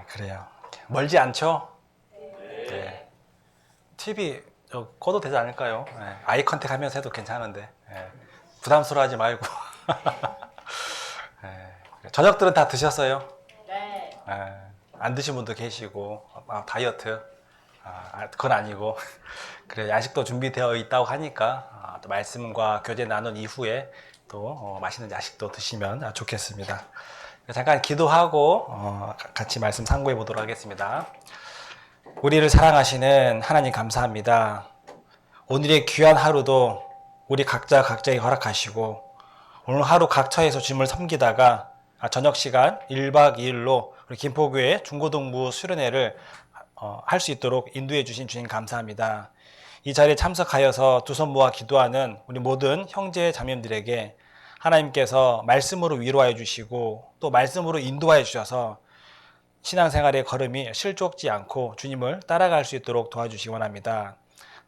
그래요. 멀지 않죠? 네. TV 꺼도 되지 않을까요? 네. 아이 컨택 하면서 해도 괜찮은데. 네. 부담스러워하지 말고. 네. 저녁들은 다 드셨어요? 네. 네. 안 드신 분도 계시고, 다이어트. 그건 아니고. 그래, 야식도 준비되어 있다고 하니까, 또 말씀과 교제 나눈 이후에 또 맛있는 야식도 드시면 좋겠습니다. 잠깐 기도하고 같이 말씀 상고해 보도록 하겠습니다. 우리를 사랑하시는 하나님 감사합니다. 오늘의 귀한 하루도 우리 각자에게 허락하시고 오늘 하루 각처에서 주님을 섬기다가 저녁 시간 1박 2일로 우리 김포교회 중고등부 수련회를 할 수 있도록 인도해 주신 주님 감사합니다. 이 자리에 참석하여서 두 손 모아 기도하는 우리 모든 형제 자매님들에게 하나님께서 말씀으로 위로하여 주시고 또 말씀으로 인도하여 주셔서 신앙생활의 걸음이 실족지 않고 주님을 따라갈 수 있도록 도와주시기 원합니다.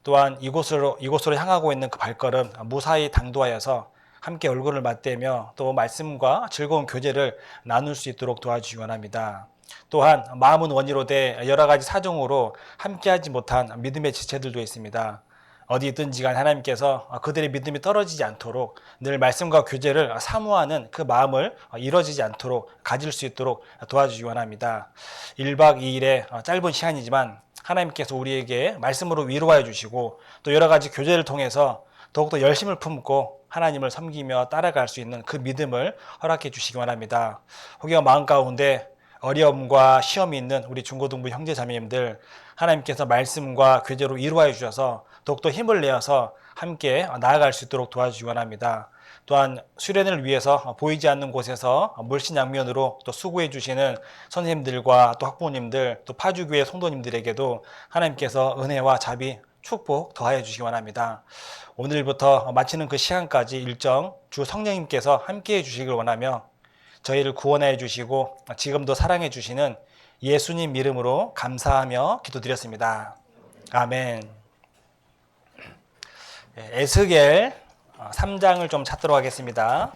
또한 이곳으로 향하고 있는 그 발걸음 무사히 당도하여서 함께 얼굴을 맞대며 또 말씀과 즐거운 교제를 나눌 수 있도록 도와주시기 원합니다. 또한 마음은 원이로되 여러 가지 사정으로 함께하지 못한 믿음의 지체들도 있습니다. 어디 있든지 간 하나님께서 그들의 믿음이 떨어지지 않도록 늘 말씀과 교제를 사모하는 그 마음을 이뤄지지 않도록 가질 수 있도록 도와주시기 원합니다. 1박 2일의 짧은 시간이지만 하나님께서 우리에게 말씀으로 위로하여 주시고 또 여러 가지 교제를 통해서 더욱더 열심을 품고 하나님을 섬기며 따라갈 수 있는 그 믿음을 허락해 주시기 원합니다. 혹여 마음 가운데 어려움과 시험이 있는 우리 중고등부 형제 자매님들 하나님께서 말씀과 교제로 위로하여 주셔서 더욱더 힘을 내어서 함께 나아갈 수 있도록 도와주시기 원합니다. 또한 수련을 위해서 보이지 않는 곳에서 물신양면으로 또 수고해 주시는 선생님들과 또 학부모님들 또 파주교회 성도님들에게도 하나님께서 은혜와 자비 축복 더하여 주시기 원합니다. 오늘부터 마치는 그 시간까지 일정 주 성령님께서 함께해 주시길 원하며 저희를 구원하여 주시고 지금도 사랑해 주시는 예수님 이름으로 감사하며 기도드렸습니다. 아멘. 에스겔 3장을 좀 찾도록 하겠습니다.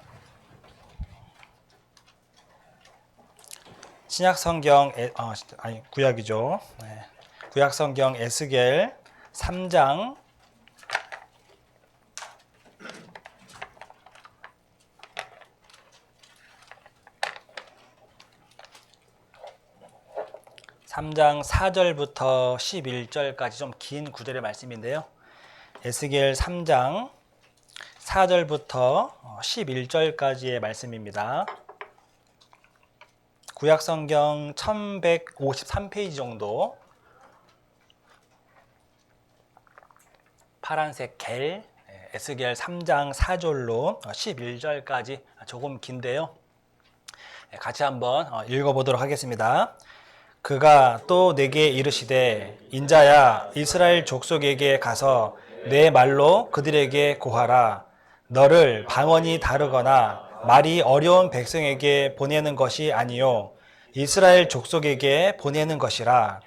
신약성경 구약이죠. 구약성경 에스겔 3장 3장 4절부터 11절까지 좀 긴 구절의 말씀인데요. 에스겔 3장 4절부터 11절까지의 말씀입니다. 구약성경 1153페이지 정도 파란색 겔 에스겔 3장 4절로 11절까지 조금 긴데요. 같이 한번 읽어보도록 하겠습니다. 그가 또 내게 이르시되 인자야 이스라엘 족속에게 가서 내 말로 그들에게 고하라. 너를 방언이 다르거나 말이 어려운 백성에게 보내는 것이 아니요 이스라엘 족속에게 보내는 것이라.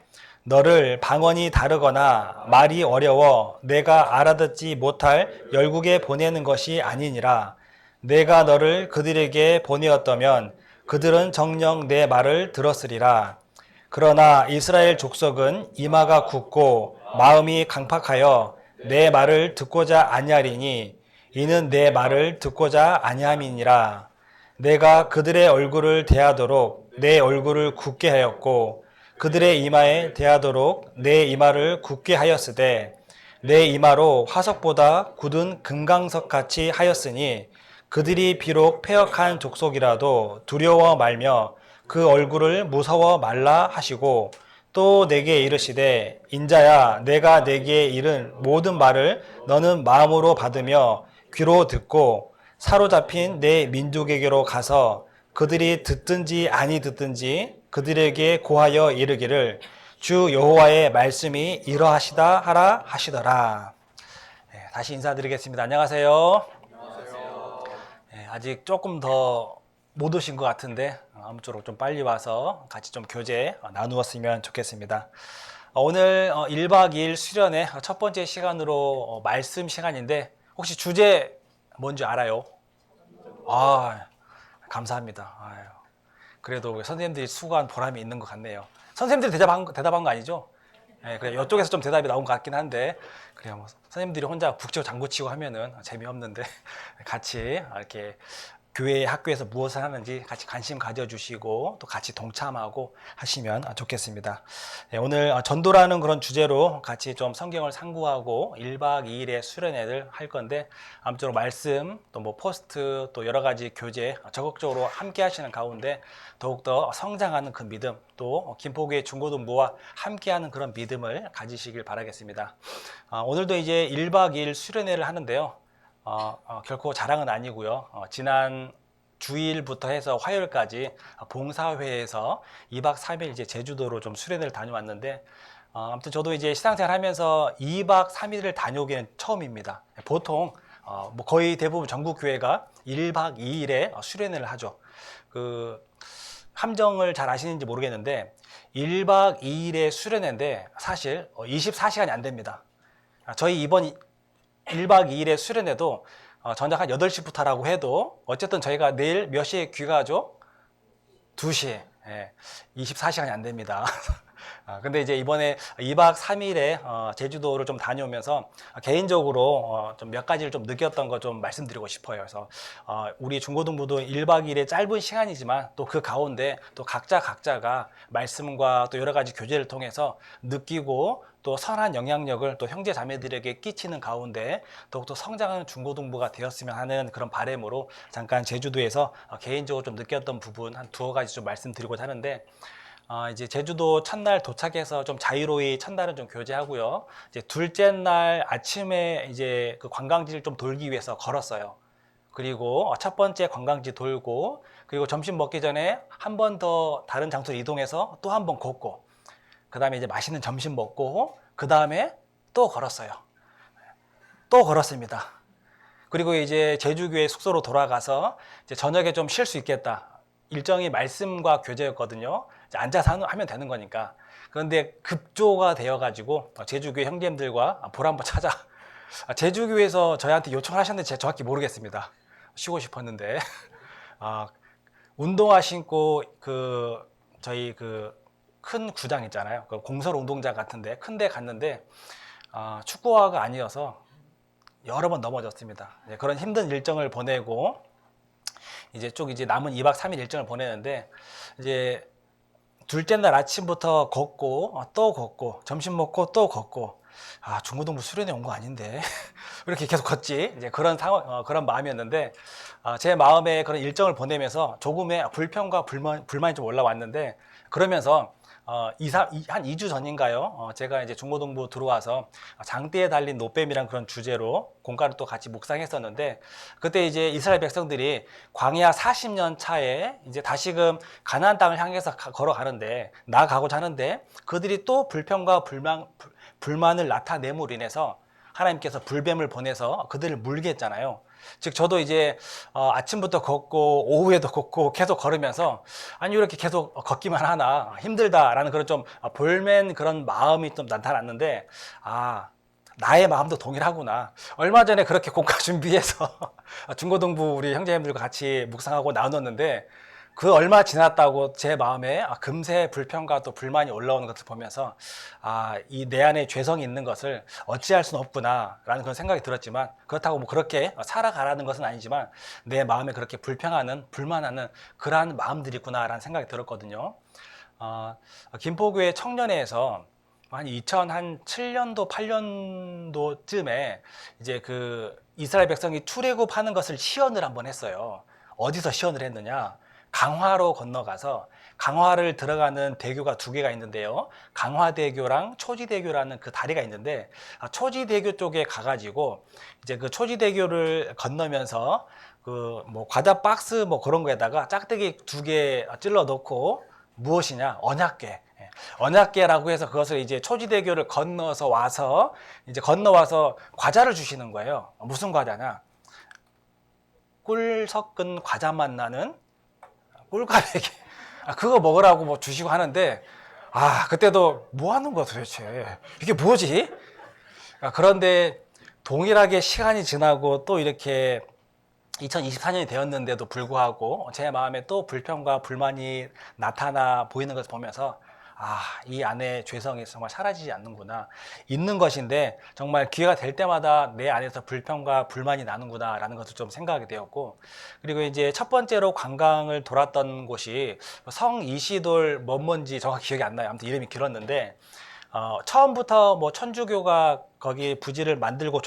너를 방언이 다르거나 말이 어려워 내가 알아듣지 못할 열국에 보내는 것이 아니니라. 내가 너를 그들에게 보내었다면 그들은 정녕 내 말을 들었으리라. 그러나 이스라엘 족속은 이마가 굳고 마음이 강팍하여 내 말을 듣고자 아니하리니 이는 내 말을 듣고자 아니함이니라. 내가 그들의 얼굴을 대하도록 내 얼굴을 굳게 하였고 그들의 이마에 대하도록 내 이마를 굳게 하였으되 내 이마로 화석보다 굳은 금강석 같이 하였으니 그들이 비록 패역한 족속이라도 두려워 말며 그 얼굴을 무서워 말라 하시고 또 내게 이르시되 인자야 내가 내게 이른 모든 말을 너는 마음으로 받으며 귀로 듣고 사로잡힌 내 민족에게로 가서 그들이 듣든지 아니 듣든지 그들에게 고하여 이르기를 주 여호와의 말씀이 이러하시다 하라 하시더라. 다시 인사드리겠습니다. 안녕하세요. 안녕하세요. 아직 조금 더 못 오신 것 같은데 아무쪼록 좀 빨리 와서 같이 좀 교제 나누었으면 좋겠습니다. 오늘 1박 2일 수련의 첫 번째 시간으로 말씀 시간인데 혹시 주제 뭔지 알아요? 감사합니다. 그래도 선생님들이 수고한 보람이 있는 것 같네요. 선생님들이 대답한 거 아니죠? 예, 그래 이쪽에서 좀 대답이 나온 것 같긴 한데 그래요. 뭐 선생님들이 혼자 북치고 장구치고 하면은 재미없는데 같이 이렇게 교회 학교에서 무엇을 하는지 같이 관심 가져주시고 또 같이 동참하고 하시면 좋겠습니다. 네, 오늘 전도라는 그런 주제로 같이 좀 성경을 상고하고 1박 2일의 수련회를 할 건데 아무쪼록 말씀 또 뭐 포스트 또 여러 가지 교재 적극적으로 함께 하시는 가운데 더욱더 성장하는 그 믿음 또 김포교회 중고등부와 함께하는 그런 믿음을 가지시길 바라겠습니다. 오늘도 이제 1박 2일 수련회를 하는데요. 결코 자랑은 아니고요. 지난 주일부터 해서 화요일까지 봉사회에서 2박 3일 이제 제주도로 좀 수련회를 다녀왔는데 아무튼 저도 이제 신앙생활 하면서 2박 3일을 다녀오기는 처음입니다. 보통 뭐 거의 대부분 전국 교회가 1박 2일에 수련회를 하죠. 그 함정을 잘 아시는지 모르겠는데 1박 2일의 수련회인데 사실 24시간이 안 됩니다. 저희 이번 1박 2일의 수련회도 정작 한 8시부터라고 해도 어쨌든 저희가 내일 몇 시에 귀가하죠? 2시에. 예, 24시간이 안 됩니다. 근데 이제 이번에 2박 3일에 제주도를 좀 다녀오면서 개인적으로 좀 몇 가지를 좀 느꼈던 거 좀 말씀드리고 싶어요. 그래서 우리 중고등부도 1박 2일의 짧은 시간이지만 또 그 가운데 또 각자가 말씀과 또 여러 가지 교제를 통해서 느끼고 또 선한 영향력을 또 형제 자매들에게 끼치는 가운데 더욱더 성장하는 중고등부가 되었으면 하는 그런 바람으로 잠깐 제주도에서 개인적으로 좀 느꼈던 부분 한 두어 가지 좀 말씀드리고자 하는데 이제 제주도 첫날 도착해서 좀 자유로이 첫날은 좀 교제하고요. 이제 둘째 날 아침에 이제 그 관광지를 좀 돌기 위해서 걸었어요. 그리고 첫 번째 관광지 돌고 그리고 점심 먹기 전에 한 번 더 다른 장소로 이동해서 또 한 번 걷고 그 다음에 이제 맛있는 점심 먹고 그 다음에 또 걸었어요. 또 걸었습니다. 그리고 이제 제주교회 숙소로 돌아가서 이제 저녁에 좀 쉴 수 있겠다. 일정이 말씀과 교제였거든요. 이제 앉아서 하면 되는 거니까. 그런데 급조가 되어가지고 제주교회 형제님들과 볼 한번 찾아. 제주교회에서 저희한테 요청을 하셨는데 제가 정확히 모르겠습니다. 쉬고 싶었는데. 운동화 신고 저희 큰 구장 있잖아요. 그 공설 운동장 같은데 큰데 갔는데 축구화가 아니어서 여러 번 넘어졌습니다. 그런 힘든 일정을 보내고 이제 남은 2박 3일 일정을 보내는데 이제 둘째 날 아침부터 걷고 또 걷고 점심 먹고 또 걷고 중고등부 수련회 온 거 아닌데 이렇게 계속 걷지 이제 그런 상황 그런 마음이었는데 제 마음에 그런 일정을 보내면서 조금의 불평과 불만이 좀 올라왔는데 그러면서 한 2주 전인가요? 제가 이제 중고등부 들어와서 장대에 달린 노뱀이란 그런 주제로 공과를 또 같이 묵상했었는데 그때 이제 이스라엘 백성들이 광야 40년 차에 이제 다시금 가나안 땅을 향해서 걸어가는데 나아가고자 하는데 그들이 또 불평과 불만을 나타냄으로 인해서 하나님께서 불뱀을 보내서 그들을 물게 했잖아요. 즉 저도 이제 아침부터 걷고 오후에도 걷고 계속 걸으면서 아니 이렇게 계속 걷기만 하나 힘들다라는 그런 좀 볼멘 그런 마음이 좀 나타났는데 나의 마음도 동일하구나. 얼마 전에 그렇게 공과 준비해서 중고등부 우리 형제님들과 같이 묵상하고 나눴는데 그 얼마 지났다고 제 마음에 금세 불평과 또 불만이 올라오는 것을 보면서 이 내 안에 죄성이 있는 것을 어찌할 수는 없구나라는 그런 생각이 들었지만 그렇다고 뭐 그렇게 살아가라는 것은 아니지만 내 마음에 그렇게 불평하는 불만하는 그러한 마음들이 있구나라는 생각이 들었거든요. 김포교회 청년회에서 한 2007년도 8년도쯤에 이제 그 이스라엘 백성이 출애굽하는 것을 시연을 한번 했어요. 어디서 시연을 했느냐? 강화로 건너가서 강화를 들어가는 대교가 두 개가 있는데요. 강화대교랑 초지대교라는 그 다리가 있는데 초지대교 쪽에 가가지고 이제 그 초지대교를 건너면서 그 뭐 과자 박스 뭐 그런 거에다가 짝대기 두 개 찔러 넣고 무엇이냐 언약궤. 언약궤라고 해서 그것을 이제 초지대교를 건너서 와서 이제 건너와서 과자를 주시는 거예요. 무슨 과자냐? 꿀 섞은 과자맛 나는 꿀가베기 그거 먹으라고 뭐 주시고 하는데 그때도 뭐 하는 거야 도대체 이게 뭐지? 그런데 동일하게 시간이 지나고 또 이렇게 2024년이 되었는데도 불구하고 제 마음에 또 불평과 불만이 나타나 보이는 것을 보면서 이 안에 죄성이 정말 사라지지 않는구나. 있는 것인데 정말 기회가 될 때마다 내 안에서 불평과 불만이 나는구나 라는 것을 좀 생각하게 되었고, 그리고 이제 첫 번째로 관광을 돌았던 곳이 성이시돌 뭔지 정확히 기억이 안 나요. 아무튼 이름이 길었는데 처음부터 뭐 천주교가 거기 부지를 만들고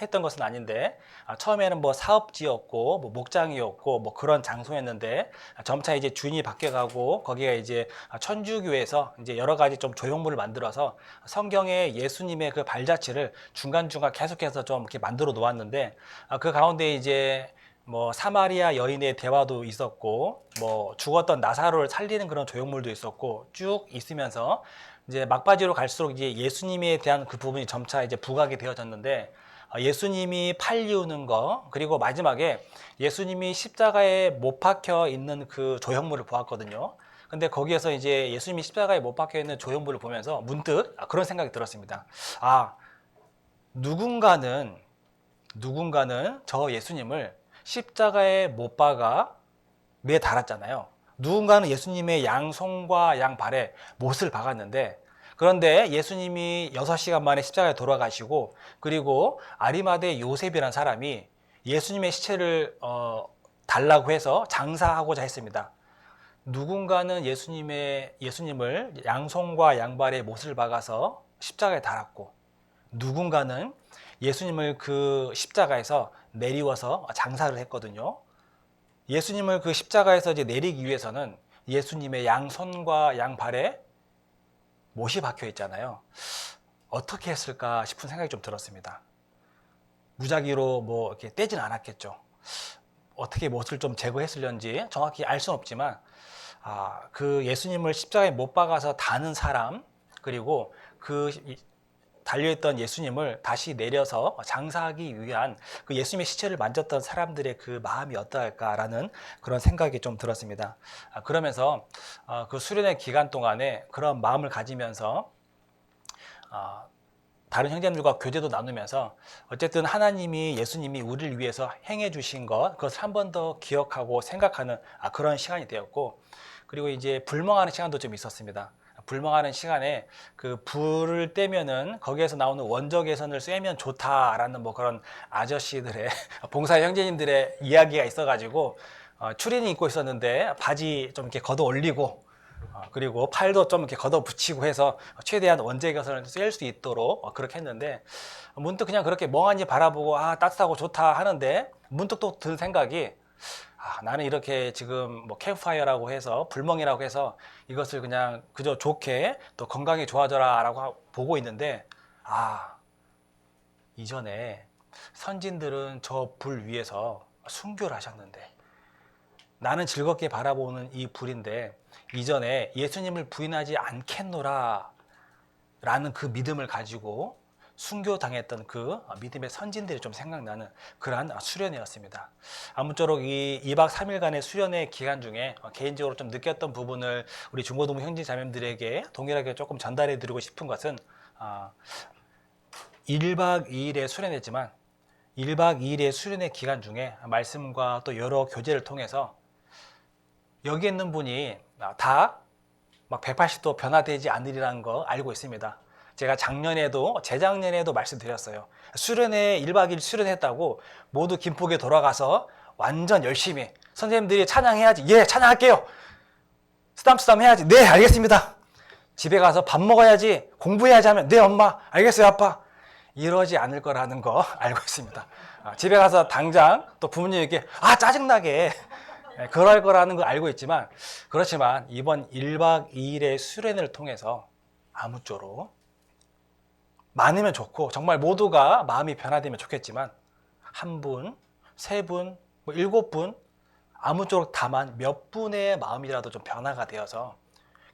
했던 것은 아닌데, 처음에는 뭐 사업지였고 뭐 목장이었고 뭐 그런 장소였는데, 점차 이제 주인이 바뀌어가고 거기가 이제 천주교에서 이제 여러 가지 좀 조형물을 만들어서 성경에 예수님의 그 발자취를 중간중간 계속해서 좀 이렇게 만들어 놓았는데, 그 가운데 이제 뭐 사마리아 여인의 대화도 있었고 뭐 죽었던 나사로를 살리는 그런 조형물도 있었고 쭉 있으면서 이제 막바지로 갈수록 이제 예수님에 대한 그 부분이 점차 이제 부각이 되어졌는데, 예수님이 팔 이우는 거, 그리고 마지막에 예수님이 십자가에 못 박혀 있는 그 조형물을 보았거든요. 근데 거기에서 이제 예수님이 십자가에 못 박혀 있는 조형물을 보면서 문득 그런 생각이 들었습니다. 누군가는 저 예수님을 십자가에 못 박아 매 달았잖아요. 누군가는 예수님의 양손과 양발에 못을 박았는데, 그런데 예수님이 6시간 만에 십자가에 돌아가시고, 그리고 아리마대 요셉이라는 사람이 예수님의 시체를 달라고 해서 장사하고자 했습니다. 누군가는 예수님을 양손과 양발에 못을 박아서 십자가에 달았고, 누군가는 예수님을 그 십자가에서 내리워서 장사를 했거든요. 예수님을 그 십자가에서 이제 내리기 위해서는 예수님의 양손과 양발에 못이 박혀 있잖아요. 어떻게 했을까 싶은 생각이 좀 들었습니다. 무작위로 뭐 이렇게 떼진 않았겠죠. 어떻게 못을 좀 제거했을런지 정확히 알 수는 없지만, 그 예수님을 십자가에 못 박아서 다는 사람, 그리고 그 달려있던 예수님을 다시 내려서 장사하기 위한 그 예수님의 시체를 만졌던 사람들의 그 마음이 어떠할까라는 그런 생각이 좀 들었습니다. 그러면서 그 수련의 기간 동안에 그런 마음을 가지면서 다른 형제들과 교제도 나누면서 어쨌든 하나님이 예수님이 우리를 위해서 행해 주신 그것을 한 번 더 기억하고 생각하는 그런 시간이 되었고, 그리고 이제 불멍하는 시간도 좀 있었습니다. 불멍하는 시간에 그 불을 떼면은 거기에서 나오는 원적 개선을 쐬면 좋다라는 뭐 그런 아저씨들의 봉사 형제님들의 이야기가 있어가지고 추리닝 입고 있었는데 바지 좀 이렇게 걷어 올리고 그리고 팔도 좀 이렇게 걷어 붙이고 해서 최대한 원적 개선을 쐴 수 있도록 그렇게 했는데, 문득 그냥 그렇게 멍하니 바라보고 따뜻하고 좋다 하는데 문득 또 든 생각이, 나는 이렇게 지금 뭐 캠프파이어라고 해서 불멍이라고 해서 이것을 그냥 그저 좋게 또 건강이 좋아져라 라고 보고 있는데, 이전에 선진들은 저 불 위에서 순교를 하셨는데 나는 즐겁게 바라보는 이 불인데 이전에 예수님을 부인하지 않겠노라 라는 그 믿음을 가지고 순교당했던 그 믿음의 선진들이 좀 생각나는 그러한 수련회였습니다. 아무쪼록 이 2박 3일간의 수련회 기간 중에 개인적으로 좀 느꼈던 부분을 우리 중고등부 형제 자매들에게 동일하게 조금 전달해 드리고 싶은 것은, 1박 2일의 수련회지만 1박 2일의 수련회 기간 중에 말씀과 또 여러 교제를 통해서 여기 있는 분이 다 막 180도 변화되지 않으리라는 거 알고 있습니다. 제가 재작년에도 말씀드렸어요. 수련회 1박 2일 수련했다고 모두 김포에 돌아가서 완전 열심히 선생님들이 찬양해야지. 예, 찬양할게요. 쓰담쓰담 해야지. 네, 알겠습니다. 집에 가서 밥 먹어야지. 공부해야지 하면 네, 엄마. 알겠어요, 아빠. 이러지 않을 거라는 거 알고 있습니다. 집에 가서 당장 또 부모님에게 짜증나게 그럴 거라는 걸 알고 있지만, 그렇지만 이번 1박 2일의 수련회를 통해서 아무쪼록 많으면 좋고 정말 모두가 마음이 변화되면 좋겠지만, 한 분, 세 분, 뭐 7분, 아무쪼록 다만 몇 분의 마음이라도 좀 변화가 되어서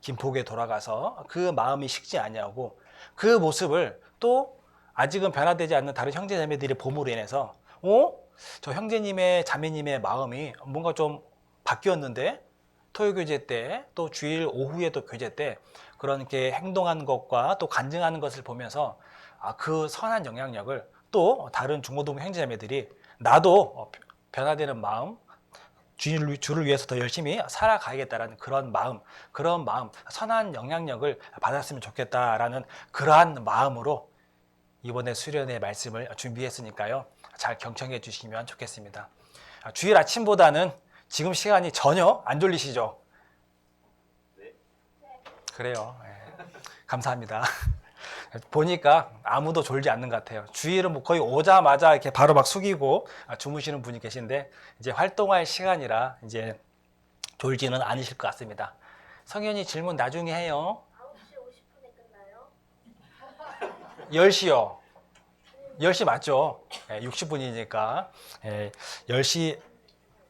김포에 돌아가서 그 마음이 식지 아니하고 그 모습을 또 아직은 변화되지 않는 다른 형제 자매들이 봄으로 인해서 저 형제님의 자매님의 마음이 뭔가 좀 바뀌었는데, 토요 교제 때 또 주일 오후에 또 교제 때 그렇게 행동하는 것과 또 간증하는 것을 보면서 그 선한 영향력을 또 다른 중고등부 형제자매들이 나도 변화되는 마음, 주를 위해서 더 열심히 살아가야겠다라는 그런 마음, 선한 영향력을 받았으면 좋겠다라는 그러한 마음으로 이번에 수련의 말씀을 준비했으니까요. 잘 경청해 주시면 좋겠습니다. 주일 아침보다는 지금 시간이 전혀 안 졸리시죠? 네. 그래요. 네. 감사합니다. 보니까 아무도 졸지 않는 것 같아요. 주일은 뭐 거의 오자마자 이렇게 바로 막 숙이고 주무시는 분이 계신데 이제 활동할 시간이라 이제 졸지는 않으실 것 같습니다. 성현이 질문 나중에 해요. 9시 50분에 끝나요? 10시요. 10시 맞죠? 60분이니까 10시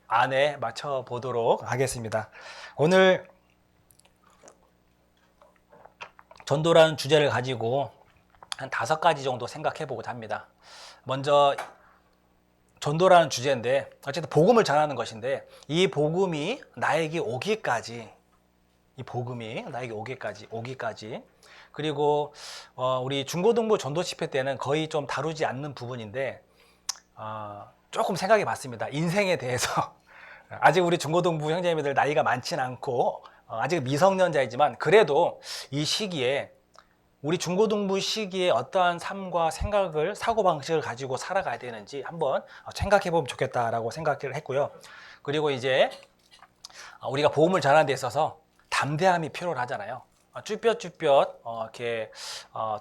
안에 맞춰 보도록 하겠습니다. 오늘 전도라는 주제를 가지고 한 5가지 정도 생각해 보고자 합니다. 먼저 전도라는 주제인데 어쨌든 복음을 전하는 것인데 이 복음이 나에게 오기까지 그리고 우리 중고등부 전도 집회 때는 거의 좀 다루지 않는 부분인데 조금 생각해 봤습니다. 인생에 대해서 아직 우리 중고등부 형제님들 나이가 많지는 않고 아직 미성년자이지만 그래도 이 시기에 우리 중고등부 시기에 어떠한 삶과 생각을 사고방식을 가지고 살아가야 되는지 한번 생각해 보면 좋겠다라고 생각을 했고요. 그리고 이제 우리가 복음을 전하는 데 있어서 담대함이 필요하잖아요. 쭈뼛쭈뼛 이렇게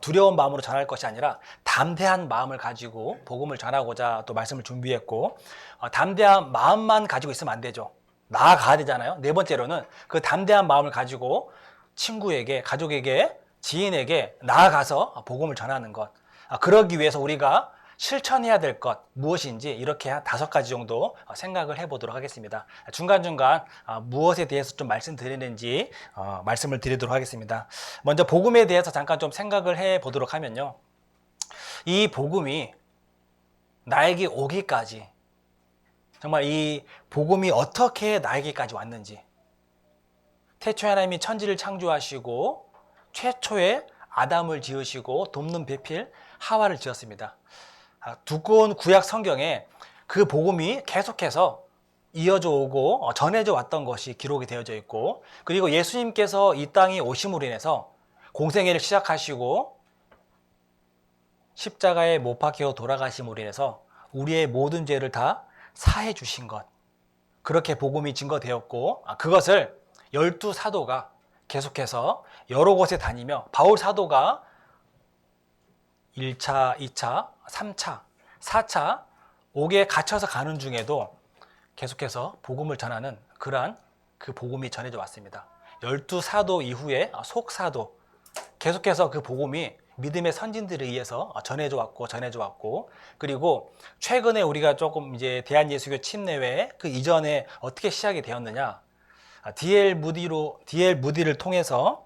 두려운 마음으로 전할 것이 아니라 담대한 마음을 가지고 복음을 전하고자 또 말씀을 준비했고 담대한 마음만 가지고 있으면 안 되죠. 나아가야 되잖아요. 네 번째로는 그 담대한 마음을 가지고 친구에게, 가족에게, 지인에게 나아가서 복음을 전하는 것. 그러기 위해서 우리가 실천해야 될 것 무엇인지 이렇게 한 5가지 정도 생각을 해보도록 하겠습니다. 중간중간 무엇에 대해서 좀 말씀드리는지 말씀을 드리도록 하겠습니다. 먼저 복음에 대해서 잠깐 좀 생각을 해보도록 하면요. 이 복음이 나에게 오기까지 정말 이 복음이 어떻게 나에게까지 왔는지 태초에 하나님이 천지를 창조하시고 최초에 아담을 지으시고 돕는 배필 하와를 지었습니다. 두꺼운 구약 성경에 그 복음이 계속해서 이어져 오고 전해져 왔던 것이 기록이 되어져 있고 그리고 예수님께서 이 땅에 오심으로 인해서 공생애를 시작하시고 십자가에 못 박혀 돌아가심으로 인해서 우리의 모든 죄를 다 사해 주신 것 그렇게 복음이 증거되었고 그것을 12사도가 계속해서 여러 곳에 다니며 바울 사도가 1차, 2차, 3차, 4차 옥에 갇혀서 가는 중에도 계속해서 복음을 전하는 그러한 그 복음이 전해져 왔습니다. 12사도 이후에 속사도 계속해서 그 복음이 믿음의 선진들에 의해서 전해져 왔고 그리고 최근에 우리가 조금 이제 대한예수교 침례회 그 이전에 어떻게 시작이 되었느냐 D.L. 무디를 통해서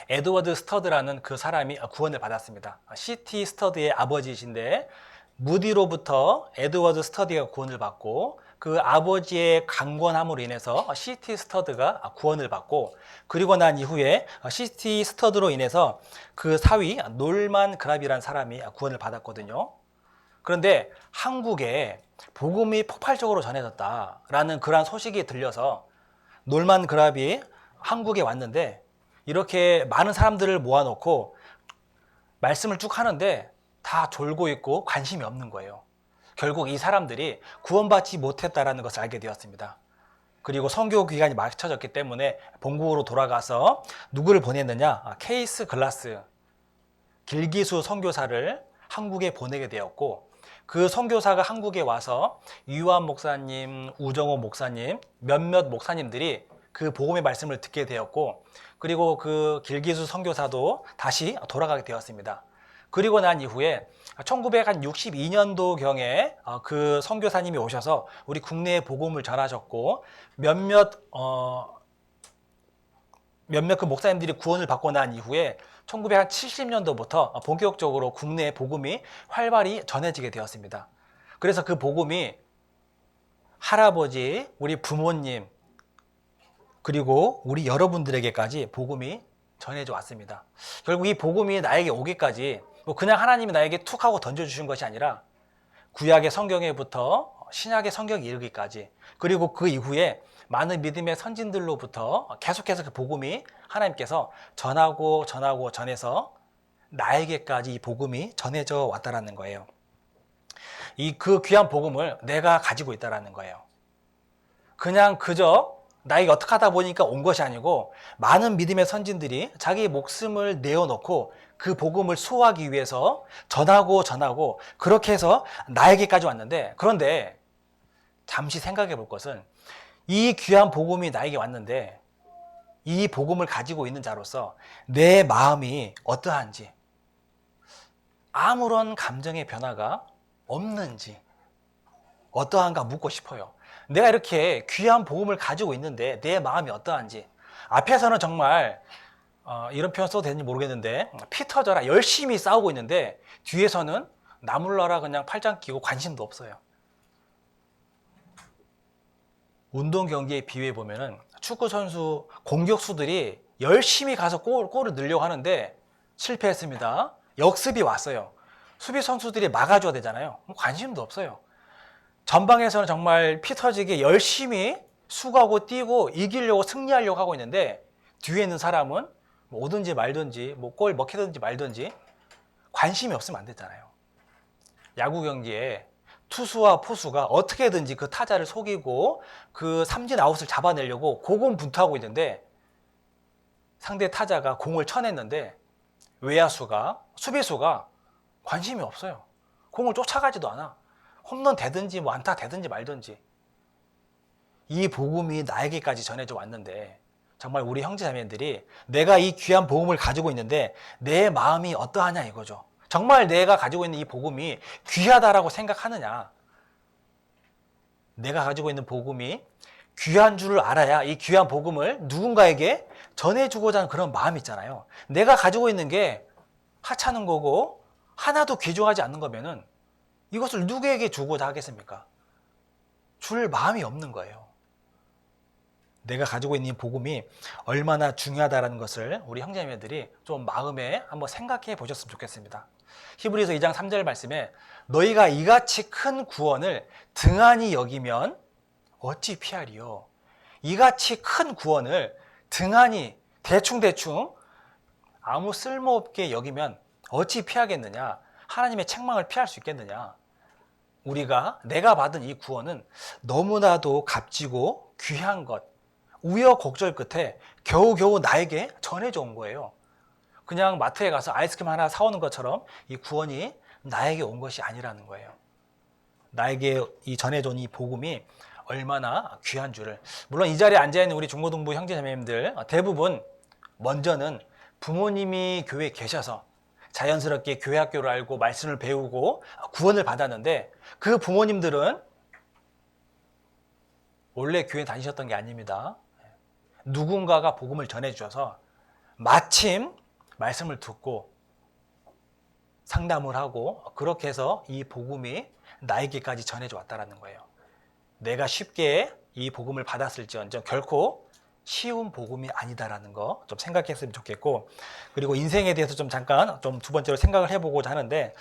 에드워드 스터드라는 그 사람이 구원을 받았습니다. C.T. 스터드의 아버지이신데 무디로부터 에드워드 스터디가 구원을 받고 그 아버지의 강권함으로 인해서 C.T. 스터드가 구원을 받고 그리고 난 이후에 C.T. 스터드로 인해서 그 사위 놀만 그랍이라는 사람이 구원을 받았거든요. 그런데 한국에 복음이 폭발적으로 전해졌다라는 그러한 소식이 들려서 놀만 그랍이 한국에 왔는데 이렇게 많은 사람들을 모아놓고 말씀을 쭉 하는데 다 졸고 있고 관심이 없는 거예요. 결국 이 사람들이 구원받지 못했다라는 것을 알게 되었습니다. 그리고 선교 기간이 맞춰졌기 때문에 본국으로 돌아가서 누구를 보냈느냐? 케이스 글라스 길기수 선교사를 한국에 보내게 되었고 그 선교사가 한국에 와서 유한 목사님, 우정호 목사님, 몇몇 목사님들이 그 복음의 말씀을 듣게 되었고 그리고 그 길기수 선교사도 다시 돌아가게 되었습니다. 그리고 난 이후에 1962년도경에 그 선교사님이 오셔서 우리 국내에 복음을 전하셨고 몇몇 그 목사님들이 구원을 받고 난 이후에 1970년도부터 본격적으로 국내에 복음이 활발히 전해지게 되었습니다. 그래서 그 복음이 할아버지, 우리 부모님, 그리고 우리 여러분들에게까지 복음이 전해져 왔습니다. 결국 이 복음이 나에게 오기까지 그냥 하나님이 나에게 툭 하고 던져주신 것이 아니라 구약의 성경에부터 신약의 성경이 이르기까지, 그리고 그 이후에 많은 믿음의 선진들로부터 계속해서 그 복음이 하나님께서 전해서 나에게까지 이 복음이 전해져 왔다라는 거예요. 그 귀한 복음을 내가 가지고 있다라는 거예요. 그냥 그저 나에게 어떻게 하다 보니까 온 것이 아니고, 많은 믿음의 선진들이 자기 목숨을 내어놓고 그 복음을 수호하기 위해서 전하고 그렇게 해서 나에게까지 왔는데, 그런데 잠시 생각해 볼 것은, 이 귀한 복음이 나에게 왔는데 이 복음을 가지고 있는 자로서 내 마음이 어떠한지, 아무런 감정의 변화가 없는지 어떠한가 묻고 싶어요. 내가 이렇게 귀한 복음을 가지고 있는데 내 마음이 어떠한지. 앞에서는 정말 이런 표현 써도 되는지 모르겠는데 피 터져라 열심히 싸우고 있는데, 뒤에서는 나물러라 그냥 팔짱 끼고 관심도 없어요. 운동 경기에 비유해 보면은 축구 선수 공격수들이 열심히 가서 골을 넣으려고 하는데 실패했습니다. 역습이 왔어요. 수비 선수들이 막아줘야 되잖아요. 관심도 없어요. 전방에서는 정말 피 터지게 열심히 수고하고 뛰고 이기려고 승리하려고 하고 있는데, 뒤에 있는 사람은 뭐 오든지 말든지 골 먹히든지 말든지 관심이 없으면 안 되잖아요. 야구 경기에 투수와 포수가 어떻게든지 그 타자를 속이고 그 삼진 아웃을 잡아내려고 고군분투하고 있는데, 상대 타자가 공을 쳐냈는데 수비수가 관심이 없어요. 공을 쫓아가지도 않아. 홈런 되든지 뭐 안타 되든지 말든지. 이 복음이 나에게까지 전해져 왔는데, 정말 우리 형제자매들이 내가 이 귀한 복음을 가지고 있는데 내 마음이 어떠하냐 이거죠. 정말 내가 가지고 있는 이 복음이 귀하다라고 생각하느냐. 내가 가지고 있는 복음이 귀한 줄을 알아야 이 귀한 복음을 누군가에게 전해주고자 하는 그런 마음이 있잖아요. 내가 가지고 있는 게 하찮은 거고 하나도 귀중하지 않는 거면은 이것을 누구에게 주고자 하겠습니까? 줄 마음이 없는 거예요. 내가 가지고 있는 이 복음이 얼마나 중요하다는 것을 우리 형제자매들이 좀 마음에 한번 생각해 보셨으면 좋겠습니다. 히브리서 2장 3절 말씀에 너희가 이같이 큰 구원을 등한히 여기면 어찌 피하리요. 이같이 큰 구원을 등한히 대충 아무 쓸모없게 여기면 어찌 피하겠느냐. 하나님의 책망을 피할 수 있겠느냐. 내가 받은 이 구원은 너무나도 값지고 귀한 것, 우여곡절 끝에 겨우겨우 나에게 전해져 온 거예요. 그냥 마트에 가서 아이스크림 하나 사오는 것처럼 이 구원이 나에게 온 것이 아니라는 거예요. 나에게 이 전해져 온 이 복음이 얼마나 귀한 줄을. 물론 이 자리에 앉아있는 우리 중고등부 형제자매님들 대부분 먼저는 부모님이 교회에 계셔서 자연스럽게 교회 학교를 알고 말씀을 배우고 구원을 받았는데, 그 부모님들은 원래 교회 다니셨던 게 아닙니다. 누군가가 복음을 전해주셔서 마침 말씀을 듣고 상담을 하고 그렇게 해서 이 복음이 나에게까지 전해져 왔다는 거예요. 내가 쉽게 이 복음을 받았을지언정 결코 쉬운 복음이 아니다라는 거 좀 생각했으면 좋겠고, 그리고 인생에 대해서 좀 잠깐 두 번째로 생각을 해보고자 하는데,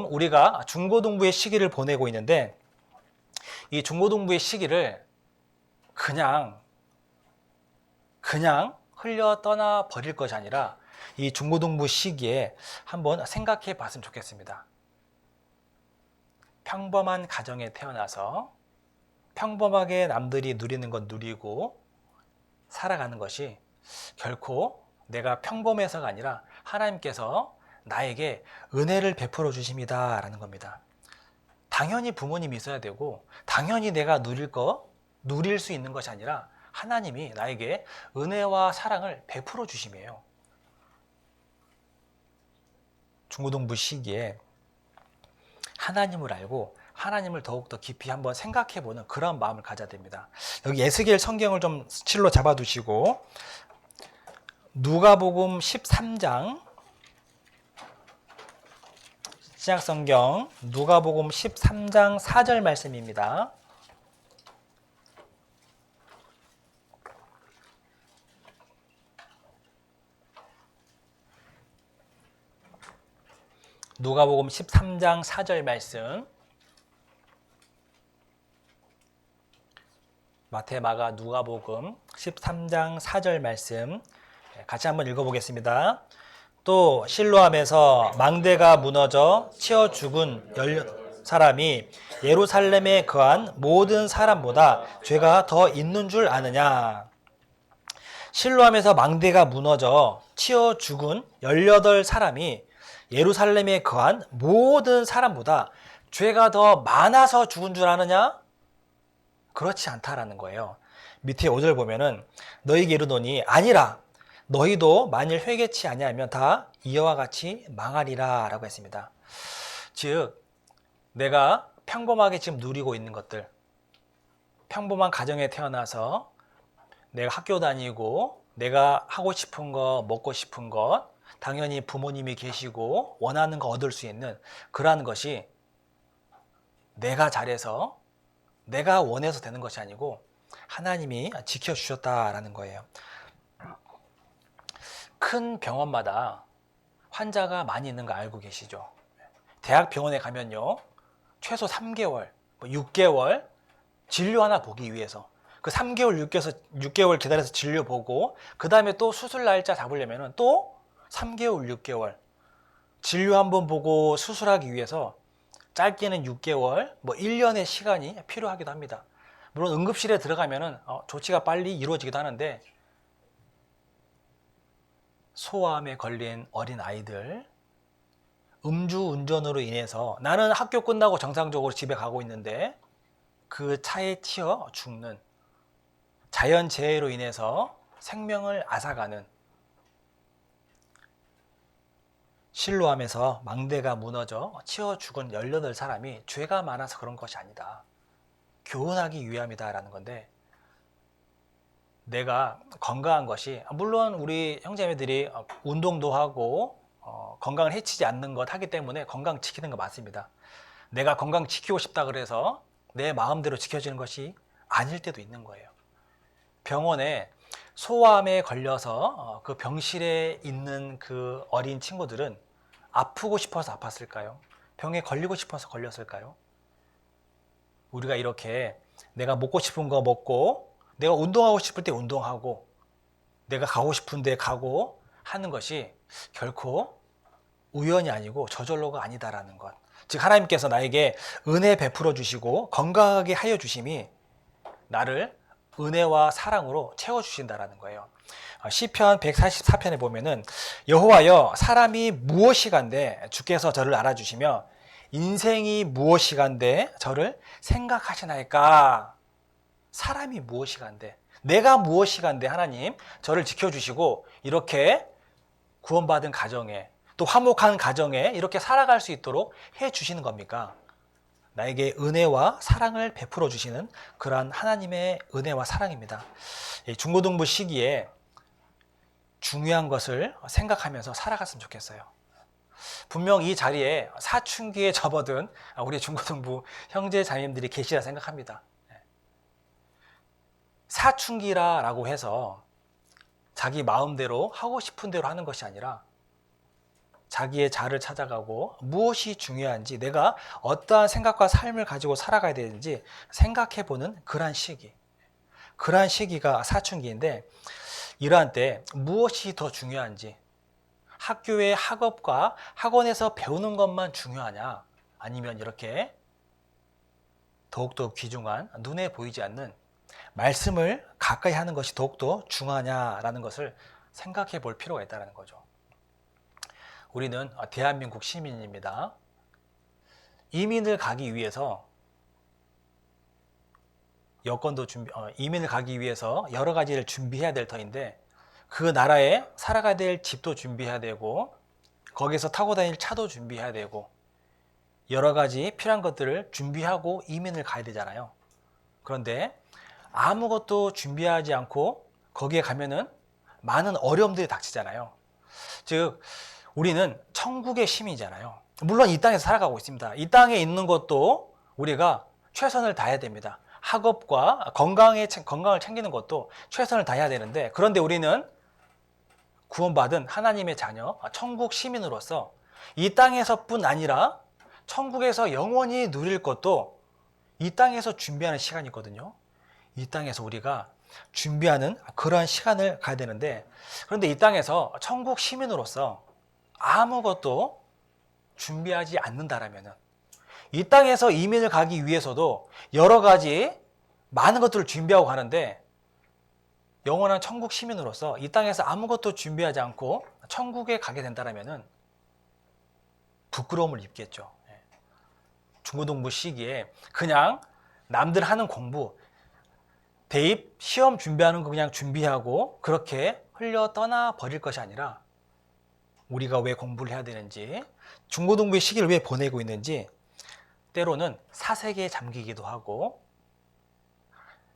우리가 중고등부의 시기를 보내고 있는데, 이 중고등부의 시기를 그냥 흘려 떠나 버릴 것이 아니라 이 중고등부 시기에 한번 생각해 봤으면 좋겠습니다. 평범한 가정에 태어나서 평범하게 남들이 누리는 건 누리고 살아가는 것이 결코 내가 평범해서가 아니라 하나님께서 나에게 은혜를 베풀어 주십니다 라는 겁니다. 당연히 부모님이 있어야 되고 당연히 내가 누릴 수 있는 것이 아니라 하나님이 나에게 은혜와 사랑을 베풀어 주심이에요. 중고등부 시기에 하나님을 알고 하나님을 더욱더 깊이 한번 생각해보는 그런 마음을 가져야 됩니다. 여기 에스겔 성경을 좀 스틸로 잡아두시고 누가복음 13장, 신약성경 누가복음 13장 4절 말씀입니다. 누가복음 13장 4절 말씀. 마태, 마가, 누가복음 13장 4절 말씀 같이 한번 읽어보겠습니다. 또 실로암에서 망대가 무너져 치어 죽은 사람이 예루살렘에 거한 모든 사람보다 죄가 더 있는 줄 아느냐. 실로암에서 망대가 무너져 치어 죽은 18사람이 예루살렘에 거한 모든 사람보다 죄가 더 많아서 죽은 줄 아느냐? 그렇지 않다라는 거예요. 밑에 5절 보면은 너희에게 이르노니 아니라 너희도 만일 회개치 아니하면 다 이와 같이 망하리라 라고 했습니다. 즉 내가 평범하게 지금 누리고 있는 것들, 평범한 가정에 태어나서 내가 학교 다니고 내가 하고 싶은 거, 먹고 싶은 것, 당연히 부모님이 계시고 원하는 거 얻을 수 있는 그러한 것이 내가 잘해서 내가 원해서 되는 것이 아니고 하나님이 지켜주셨다라는 거예요. 큰 병원마다 환자가 많이 있는 거 알고 계시죠? 대학병원에 가면요 최소 3개월, 6개월 진료 하나 보기 위해서 그 3개월, 6개월 기다려서 진료 보고 그 다음에 또 수술 날짜 잡으려면 또 3개월, 6개월 진료 한번 보고 수술하기 위해서 짧게는 6개월, 1년의 시간이 필요하기도 합니다. 물론 응급실에 들어가면은 조치가 빨리 이루어지기도 하는데 소아암에 걸린 어린 아이들, 음주운전으로 인해서 나는 학교 끝나고 정상적으로 집에 가고 있는데 그 차에 치여 죽는, 자연재해로 인해서 생명을 앗아가는, 실로암에서 망대가 무너져 치어 죽은 18사람이 죄가 많아서 그런 것이 아니다. 교훈하기 위함이다라는 건데, 내가 건강한 것이, 물론 우리 형제매들이 운동도 하고 건강을 해치지 않는 것 하기 때문에 건강 지키는 거 맞습니다. 내가 건강 지키고 싶다 그래서 내 마음대로 지켜지는 것이 아닐 때도 있는 거예요. 병원에 소아암에 걸려서 그 병실에 있는 그 어린 친구들은 아프고 싶어서 아팠을까요? 병에 걸리고 싶어서 걸렸을까요? 우리가 이렇게 내가 먹고 싶은 거 먹고 내가 운동하고 싶을 때 운동하고 내가 가고 싶은 데 가고 하는 것이 결코 우연이 아니고 저절로가 아니다라는 것. 즉 하나님께서 나에게 은혜 베풀어 주시고 건강하게 하여 주심이 나를 은혜와 사랑으로 채워주신다라는 거예요. 시편 144편에 보면은 여호와여 사람이 무엇이간데 주께서 저를 알아주시며 인생이 무엇이간데 저를 생각하시나이까. 사람이 무엇이간데 내가 무엇이간데 하나님 저를 지켜주시고 이렇게 구원받은 가정에 또 화목한 가정에 이렇게 살아갈 수 있도록 해주시는 겁니까? 나에게 은혜와 사랑을 베풀어 주시는 그러한 하나님의 은혜와 사랑입니다. 중고등부 시기에 중요한 것을 생각하면서 살아갔으면 좋겠어요. 분명 이 자리에 사춘기에 접어든 우리 중고등부 형제 자매님들이 계시라 생각합니다. 사춘기라고 해서 자기 마음대로 하고 싶은 대로 하는 것이 아니라 자기의 자를 찾아가고 무엇이 중요한지 내가 어떠한 생각과 삶을 가지고 살아가야 되는지 생각해보는 그러한 시기. 그러한 시기가 사춘기인데 이러한 때 무엇이 더 중요한지 학교의 학업과 학원에서 배우는 것만 중요하냐 아니면 이렇게 더욱더 귀중한 눈에 보이지 않는 말씀을 가까이 하는 것이 더욱더 중요하냐라는 것을 생각해 볼 필요가 있다는 거죠. 우리는 대한민국 시민입니다. 이민을 가기 위해서 이민을 가기 위해서 여러 가지를 준비해야 될 터인데 그 나라에 살아가야 될 집도 준비해야 되고 거기서 타고 다닐 차도 준비해야 되고 여러 가지 필요한 것들을 준비하고 이민을 가야 되잖아요. 그런데 아무것도 준비하지 않고 거기에 가면은 많은 어려움들이 닥치잖아요. 즉 우리는 천국의 시민이잖아요. 물론 이 땅에서 살아가고 있습니다. 이 땅에 있는 것도 우리가 최선을 다해야 됩니다. 학업과 건강을 챙기는 것도 최선을 다해야 되는데 그런데 우리는 구원받은 하나님의 자녀, 천국 시민으로서 이 땅에서뿐 아니라 천국에서 영원히 누릴 것도 이 땅에서 준비하는 시간이 있거든요. 이 땅에서 우리가 준비하는 그러한 시간을 가야 되는데, 그런데 이 땅에서 천국 시민으로서 아무것도 준비하지 않는다라면은, 이 땅에서 이민을 가기 위해서도 여러 가지 많은 것들을 준비하고 가는데, 영원한 천국 시민으로서 이 땅에서 아무것도 준비하지 않고 천국에 가게 된다라면은 부끄러움을 입겠죠. 중고등부 시기에 그냥 남들 하는 공부, 대입 시험 준비하는 거 그냥 준비하고 그렇게 흘려 떠나 버릴 것이 아니라, 우리가 왜 공부를 해야 되는지, 중고등부의 시기를 왜 보내고 있는지, 때로는 사색에 잠기기도 하고,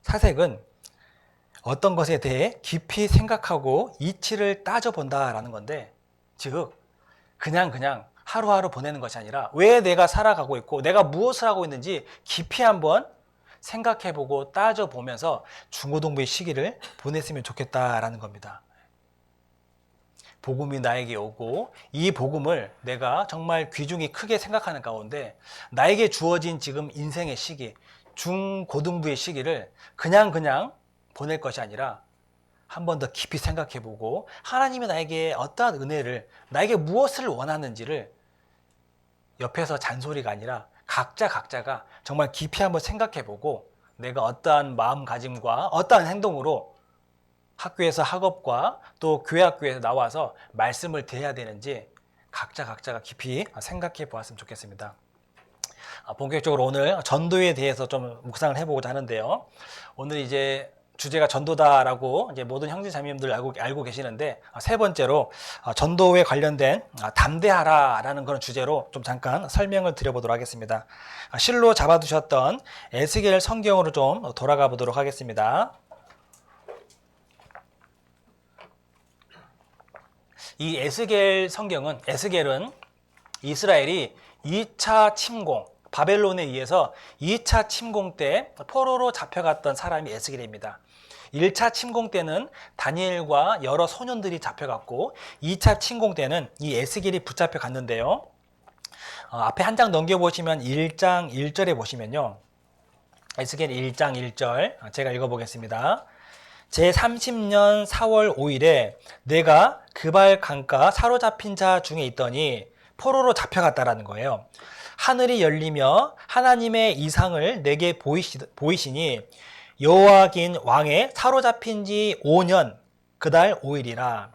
사색은 어떤 것에 대해 깊이 생각하고 이치를 따져본다라는 건데, 즉 그냥 하루하루 보내는 것이 아니라 왜 내가 살아가고 있고 내가 무엇을 하고 있는지 깊이 한번 생각해보고 따져보면서 중고등부의 시기를 보냈으면 좋겠다라는 겁니다. 복음이 나에게 오고 이 복음을 내가 정말 귀중히 크게 생각하는 가운데, 나에게 주어진 지금 인생의 시기, 중고등부의 시기를 그냥 보낼 것이 아니라 한 번 더 깊이 생각해보고, 하나님이 나에게 어떠한 은혜를, 나에게 무엇을 원하는지를 옆에서 잔소리가 아니라 각자가 정말 깊이 한번 생각해보고, 내가 어떠한 마음가짐과 어떠한 행동으로 학교에서 학업과 또 교회 학교에서 나와서 말씀을 대해야 되는지 각자가 깊이 생각해 보았으면 좋겠습니다. 본격적으로 오늘 전도에 대해서 좀 묵상을 해보고자 하는데요. 오늘 이제 주제가 전도다라고 이제 모든 형제 자매님들 알고 계시는데, 세 번째로 전도에 관련된 담대하라라는 그런 주제로 좀 잠깐 설명을 드려보도록 하겠습니다. 실로 잡아두셨던 에스겔 성경으로 좀 돌아가 보도록 하겠습니다. 이 에스겔은 이스라엘이 2차 침공, 바벨론에 의해서 2차 침공 때 포로로 잡혀갔던 사람이 에스겔입니다. 1차 침공 때는 다니엘과 여러 소년들이 잡혀갔고, 2차 침공 때는 이 에스겔이 붙잡혀 갔는데요. 앞에 한 장 넘겨보시면 1장 1절에 보시면요. 에스겔 1장 1절 제가 읽어보겠습니다. 제30년 4월 5일에 내가 그발 강가 사로잡힌 자 중에 있더니 포로로 잡혀갔다라는 거예요. 하늘이 열리며 하나님의 이상을 내게 보이시니 여호와긴 왕의 사로잡힌 지 5년 그달 5일이라.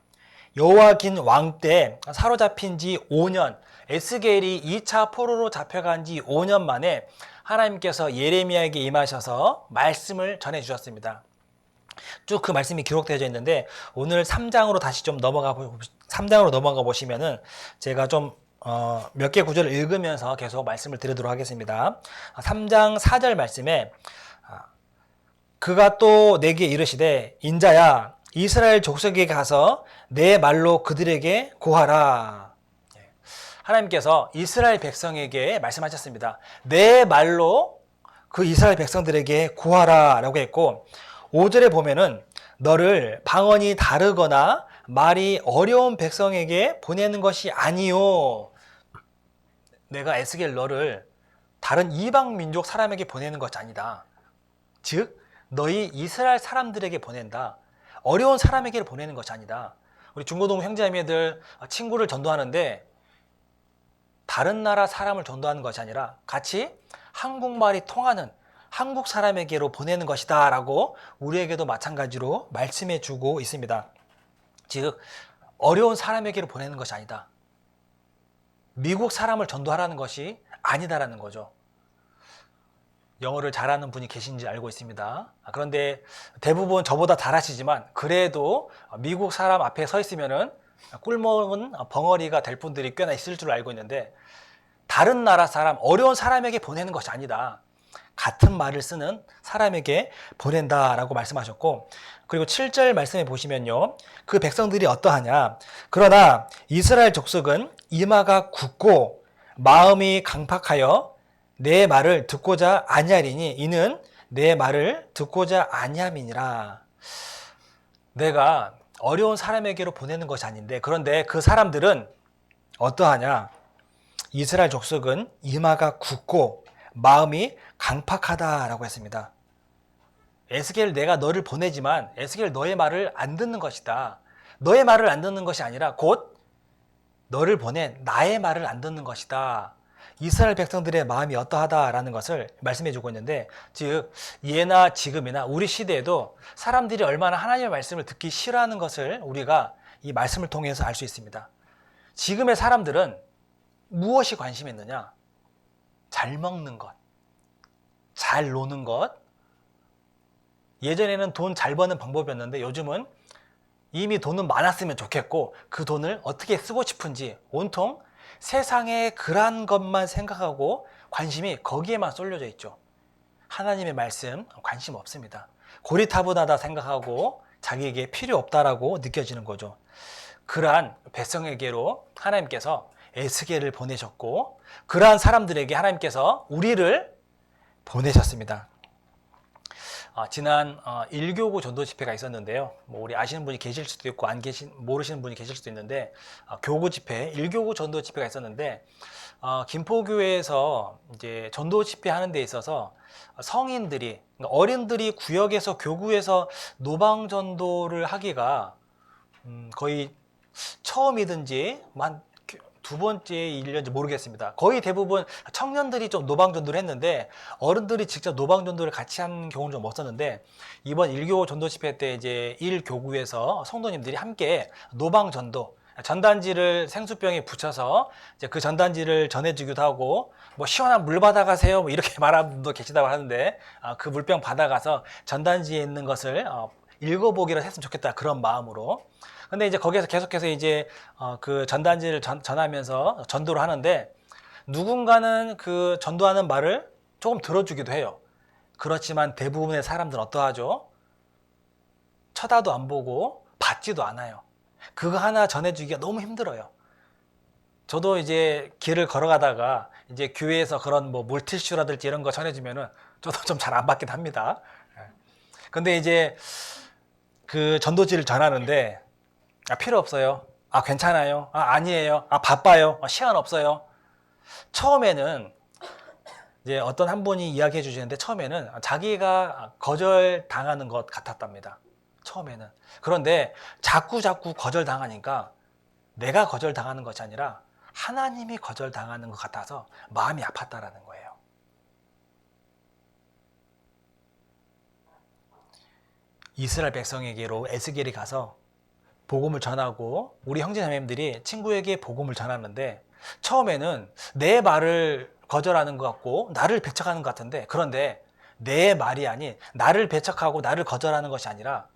여호와긴 왕 때 사로잡힌 지 5년, 에스겔이 2차 포로로 잡혀간 지 5년 만에 하나님께서 예레미야에게 임하셔서 말씀을 전해주셨습니다. 쭉 그 말씀이 기록되어져 있는데, 오늘 3장으로 다시 좀 3장으로 넘어가 보시면은 제가 좀 몇 개 구절을 읽으면서 계속 말씀을 드리도록 하겠습니다. 3장 4절 말씀에 그가 또 내게 이르시되 인자야 이스라엘 족속에게 가서 내 말로 그들에게 고하라. 하나님께서 이스라엘 백성에게 말씀하셨습니다. 내 말로 그 이스라엘 백성들에게 고하라 라고 했고, 5절에 보면은 너를 방언이 다르거나 말이 어려운 백성에게 보내는 것이 아니요. 내가 에스겔 너를 다른 이방 민족 사람에게 보내는 것이 아니다. 즉 너희 이스라엘 사람들에게 보낸다. 어려운 사람에게 보내는 것이 아니다. 우리 중고등 형제자매들 친구를 전도하는데 다른 나라 사람을 전도하는 것이 아니라 같이 한국말이 통하는 한국 사람에게로 보내는 것이다 라고 우리에게도 마찬가지로 말씀해 주고 있습니다. 즉 어려운 사람에게로 보내는 것이 아니다. 미국 사람을 전도하라는 것이 아니다라는 거죠. 영어를 잘하는 분이 계신지 알고 있습니다. 그런데 대부분 저보다 잘하시지만 그래도 미국 사람 앞에 서 있으면은 꿀먹은 벙어리가 될 분들이 꽤나 있을 줄 알고 있는데, 다른 나라 사람, 어려운 사람에게 보내는 것이 아니다. 같은 말을 쓰는 사람에게 보낸다라고 말씀하셨고, 그리고 7절 말씀에 보시면요. 그 백성들이 어떠하냐. 그러나 이스라엘 족속은 이마가 굳고 마음이 강팍하여 내 말을 듣고자 아니하리니 이는 내 말을 듣고자 아니함이니라. 내가 어려운 사람에게로 보내는 것이 아닌데, 그런데 그 사람들은 어떠하냐. 이스라엘 족속은 이마가 굳고 마음이 강팍하다라고 했습니다. 에스겔 내가 너를 보내지만 에스겔 너의 말을 안 듣는 것이다. 너의 말을 안 듣는 것이 아니라 곧 너를 보낸 나의 말을 안 듣는 것이다. 이스라엘 백성들의 마음이 어떠하다라는 것을 말씀해 주고 있는데, 즉 예나 지금이나 우리 시대에도 사람들이 얼마나 하나님의 말씀을 듣기 싫어하는 것을 우리가 이 말씀을 통해서 알 수 있습니다. 지금의 사람들은 무엇이 관심이 있느냐? 잘 먹는 것, 잘 노는 것. 예전에는 돈 잘 버는 방법이었는데 요즘은 이미 돈은 많았으면 좋겠고 그 돈을 어떻게 쓰고 싶은지 온통 세상의 그러한 것만 생각하고 관심이 거기에만 쏠려져 있죠. 하나님의 말씀 관심 없습니다. 고리타분하다 생각하고 자기에게 필요 없다라고 느껴지는 거죠. 그러한 백성에게로 하나님께서 에스겔을 보내셨고 그러한 사람들에게 하나님께서 우리를 보내셨습니다. 지난 1교구 전도 집회가 있었는데요. 뭐 우리 아시는 분이 계실 수도 있고 모르시는 분이 계실 수도 있는데 교구 집회, 1교구 전도 집회가 있었는데 김포교회에서 이제 전도 집회 하는 데 있어서 성인들이, 그러니까 어른들이 구역에서 교구에서 노방 전도를 하기가 거의 처음이든지 한 두 번째 일인지 모르겠습니다. 거의 대부분 청년들이 좀 노방전도를 했는데 어른들이 직접 노방전도를 같이 한 경우는 좀 없었는데, 이번 1교 전도 집회 때 이제 1교구에서 성도님들이 함께 노방전도, 전단지를 생수병에 붙여서 이제 그 전단지를 전해주기도 하고, 뭐 시원한 물 받아가세요 뭐 이렇게 말하는 분도 계시다고 하는데, 그 물병 받아가서 전단지에 있는 것을 읽어보기를 했으면 좋겠다, 그런 마음으로. 근데 이제 거기에서 계속해서 이제 그 전단지를 전하면서 전도를 하는데, 누군가는 그 전도하는 말을 조금 들어주기도 해요. 그렇지만 대부분의 사람들은 어떠하죠? 쳐다도 안 보고 받지도 않아요. 그거 하나 전해주기가 너무 힘들어요. 저도 이제 길을 걸어가다가 이제 교회에서 그런 뭐 물티슈라든지 이런 거 전해주면은 저도 좀 잘 안 받긴 합니다. 근데 이제 그 전도지를 전하는데 필요 없어요. 괜찮아요. 아니에요. 바빠요. 시간 없어요. 처음에는 이제 어떤 한 분이 이야기해 주시는데, 처음에는 자기가 거절 당하는 것 같았답니다. 처음에는. 그런데 자꾸 거절 당하니까 내가 거절 당하는 것이 아니라 하나님이 거절 당하는 것 같아서 마음이 아팠다라는 거예요. 이스라엘 백성에게로 에스겔이 가서 복음을 전하고 우리 형제자매님들이 친구에게 복음을 전하는데, 처음에는 내 말을 거절하는 것 같고 나를 배척하는 것 같은데, 그런데 내 말이 아닌 나를 배척하고 나를 거절하는 것이 아니라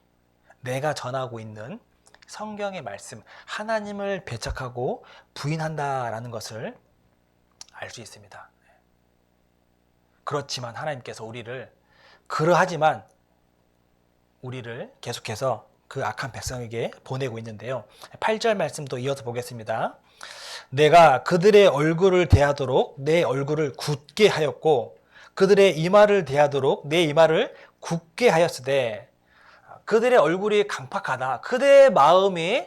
내가 전하고 있는 성경의 말씀, 하나님을 배척하고 부인한다라는 것을 알 수 있습니다. 그렇지만 하나님께서 그러하지만 우리를 계속해서 그 악한 백성에게 보내고 있는데요. 8절 말씀도 이어서 보겠습니다. 내가 그들의 얼굴을 대하도록 내 얼굴을 굳게 하였고 그들의 이마를 대하도록 내 이마를 굳게 하였으되. 그들의 얼굴이 강팍하다. 그들의 마음이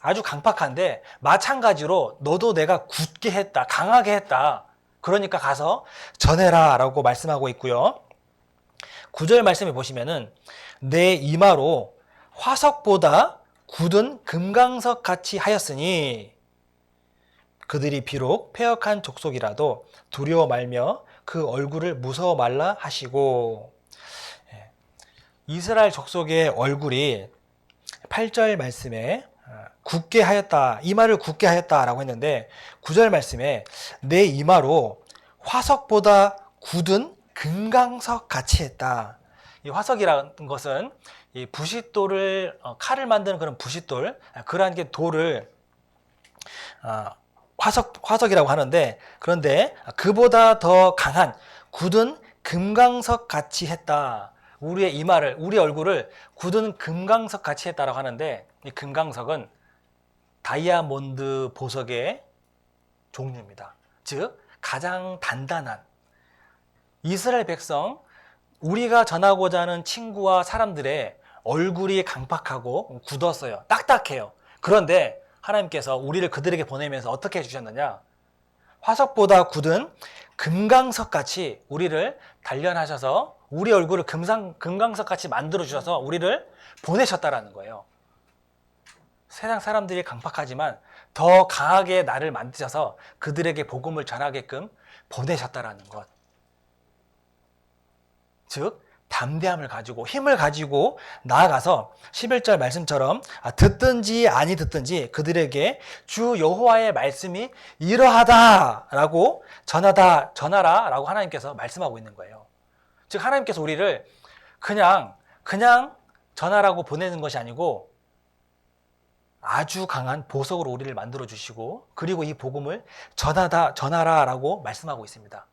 아주 강팍한데 마찬가지로 너도 내가 굳게 했다. 강하게 했다. 그러니까 가서 전해라 라고 말씀하고 있고요. 9절 말씀에 보시면은 내 이마로 화석보다 굳은 금강석 같이 하였으니 그들이 비록 패역한 족속이라도 두려워 말며 그 얼굴을 무서워 말라 하시고. 이스라엘 족속의 얼굴이 8절 말씀에 굳게 하였다, 이마를 굳게 하였다라고 했는데 9절 말씀에 내 이마로 화석보다 굳은 금강석 같이 했다. 이 화석이라는 것은 이 부싯돌을 칼을 만드는 그런 부싯돌, 그러한 게 돌을 화석이라고 하는데, 그런데 그보다 더 강한 굳은 금강석 같이 했다. 우리의 이마를, 우리 얼굴을 굳은 금강석 같이 했다라고 하는데, 이 금강석은 다이아몬드 보석의 종류입니다. 즉 가장 단단한, 이스라엘 백성, 우리가 전하고자 하는 친구와 사람들의 얼굴이 강팍하고 굳었어요. 딱딱해요. 그런데 하나님께서 우리를 그들에게 보내면서 어떻게 해주셨느냐? 화석보다 굳은 금강석같이 우리를 단련하셔서 우리 얼굴을 금강석같이 만들어주셔서 우리를 보내셨다라는 거예요. 세상 사람들이 강팍하지만 더 강하게 나를 만드셔서 그들에게 복음을 전하게끔 보내셨다라는 것. 즉 담대함을 가지고 힘을 가지고 나아가서 11절 말씀처럼 듣든지 아니 듣든지 그들에게 주 여호와의 말씀이 이러하다라고 전하라라고 하나님께서 말씀하고 있는 거예요. 즉 하나님께서 우리를 그냥 전하라고 보내는 것이 아니고 아주 강한 보석으로 우리를 만들어 주시고 그리고 이 복음을 전하라라고 말씀하고 있습니다.